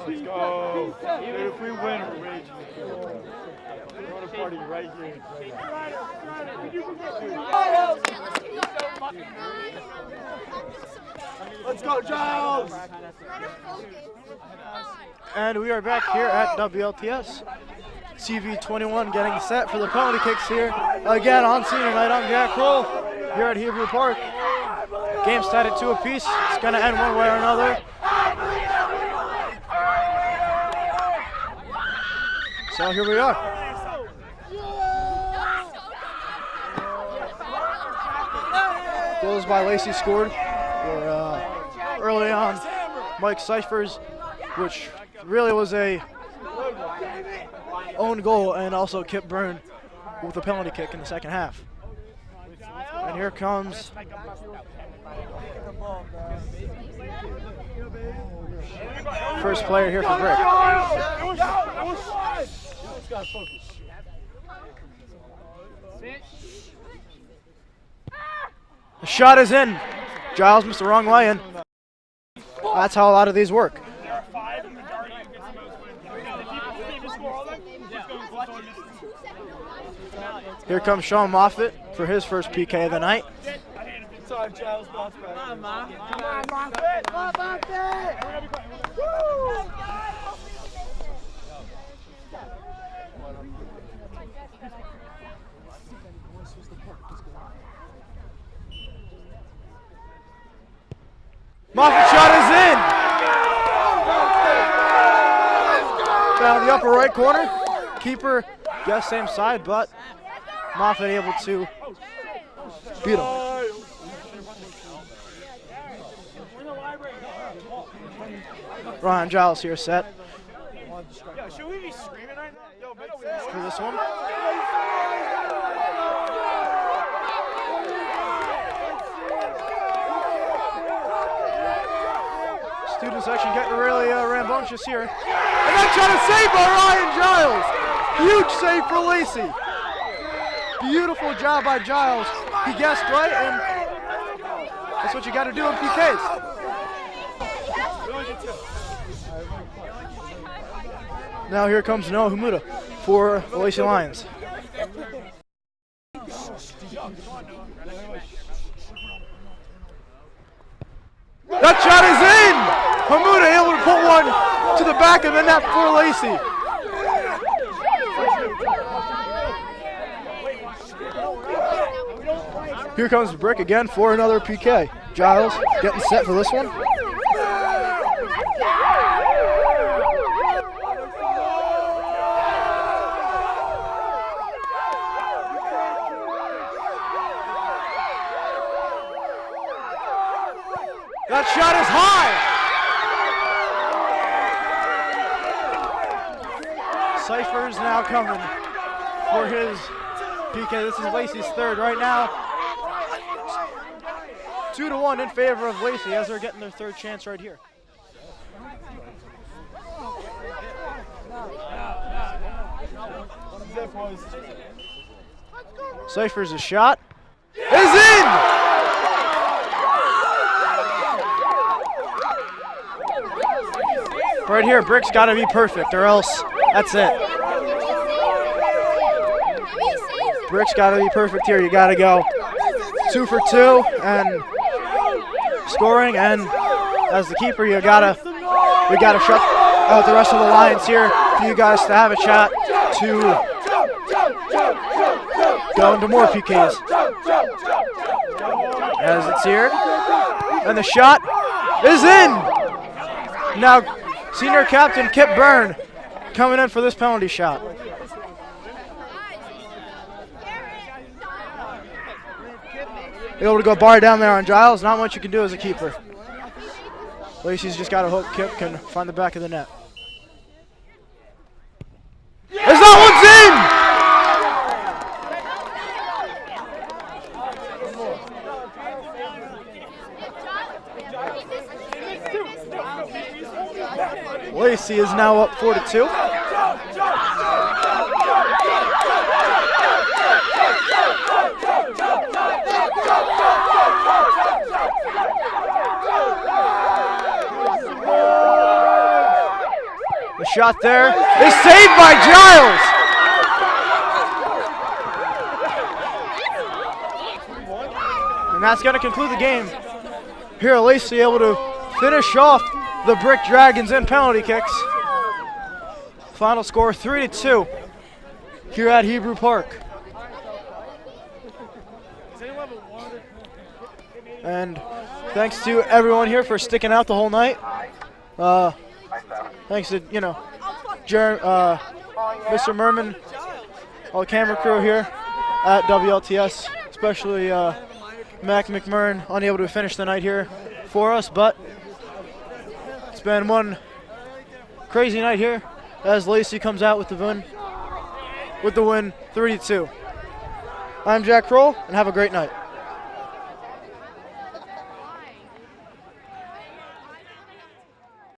Let's go. Even if we win, we're raging. We're on a party right here. Let's go, Giles! And we are back here at WLTS TV21 getting set for the penalty kicks here. Again on senior night. I'm Jack Kroll here at Hebrew Park. Game set at 2 apiece. It's going to end one way or another. So here we are. Goals by Lacey scored. Early on, Mike Cyphers, which really was a own goal, and also Kip Byrne with a penalty kick in the second half. And here comes first player here for Burke. The shot is in. Giles missed the wrong way, and that's how a lot of these work. Here comes Sean Moffitt for his first PK of the night. Sorry, Giles. Come on, Mom. Come on, Moffitt. Moffitt shot is in. Down the upper right corner. Keeper, guess same side, but Moffitt able to beat him. Ryan Giles here set Should we be screaming right now? for this one. Student section getting really rambunctious here. And that shot is saved by Ryan Giles. Huge save for Lacey. Beautiful job by Giles. He guessed right, and that's what you got to do in PKs. Now here comes Noah Humuda for the Lacey Lions. That shot is in! Humuda able to put one to the back of the net for Lacey. Here comes Burke again for another PK. Giles getting set for this one. That shot is high! Cyphers now coming for his PK. This is Lacey's third right now. 2-1 in favor of Lacey as they're getting their third chance right here. Cyphers' a shot is in! Right here, Brick's got to be perfect, or else that's it. Brick's got to be perfect here. You got to go 2 for 2 and scoring. And as the keeper, we got to shut out the rest of the Lions here for you guys to have a shot to go into more PKs. As it's here, and the shot is in. Now, senior captain Kip Byrne coming in for this penalty shot. Able to go bar down there on Giles. Not much you can do as a keeper. Lacey's just got to hope Kip can find the back of the net. As that one's in! Lacey is now up 4-2. The shot there is saved by Giles. And that's going to conclude the game. Here, Lacey able to finish off the Brick Dragons in penalty kicks. Final score 3-2 here at Hebrew Park. And thanks to everyone here for sticking out the whole night. Thanks to, you know, Mr. Merman, all the camera crew here at WLTS, especially McMurran, unable to finish the night here for us, but it's been one crazy night here as Lacey comes out with the win 3-2. I'm Jack Kroll, and have a great night.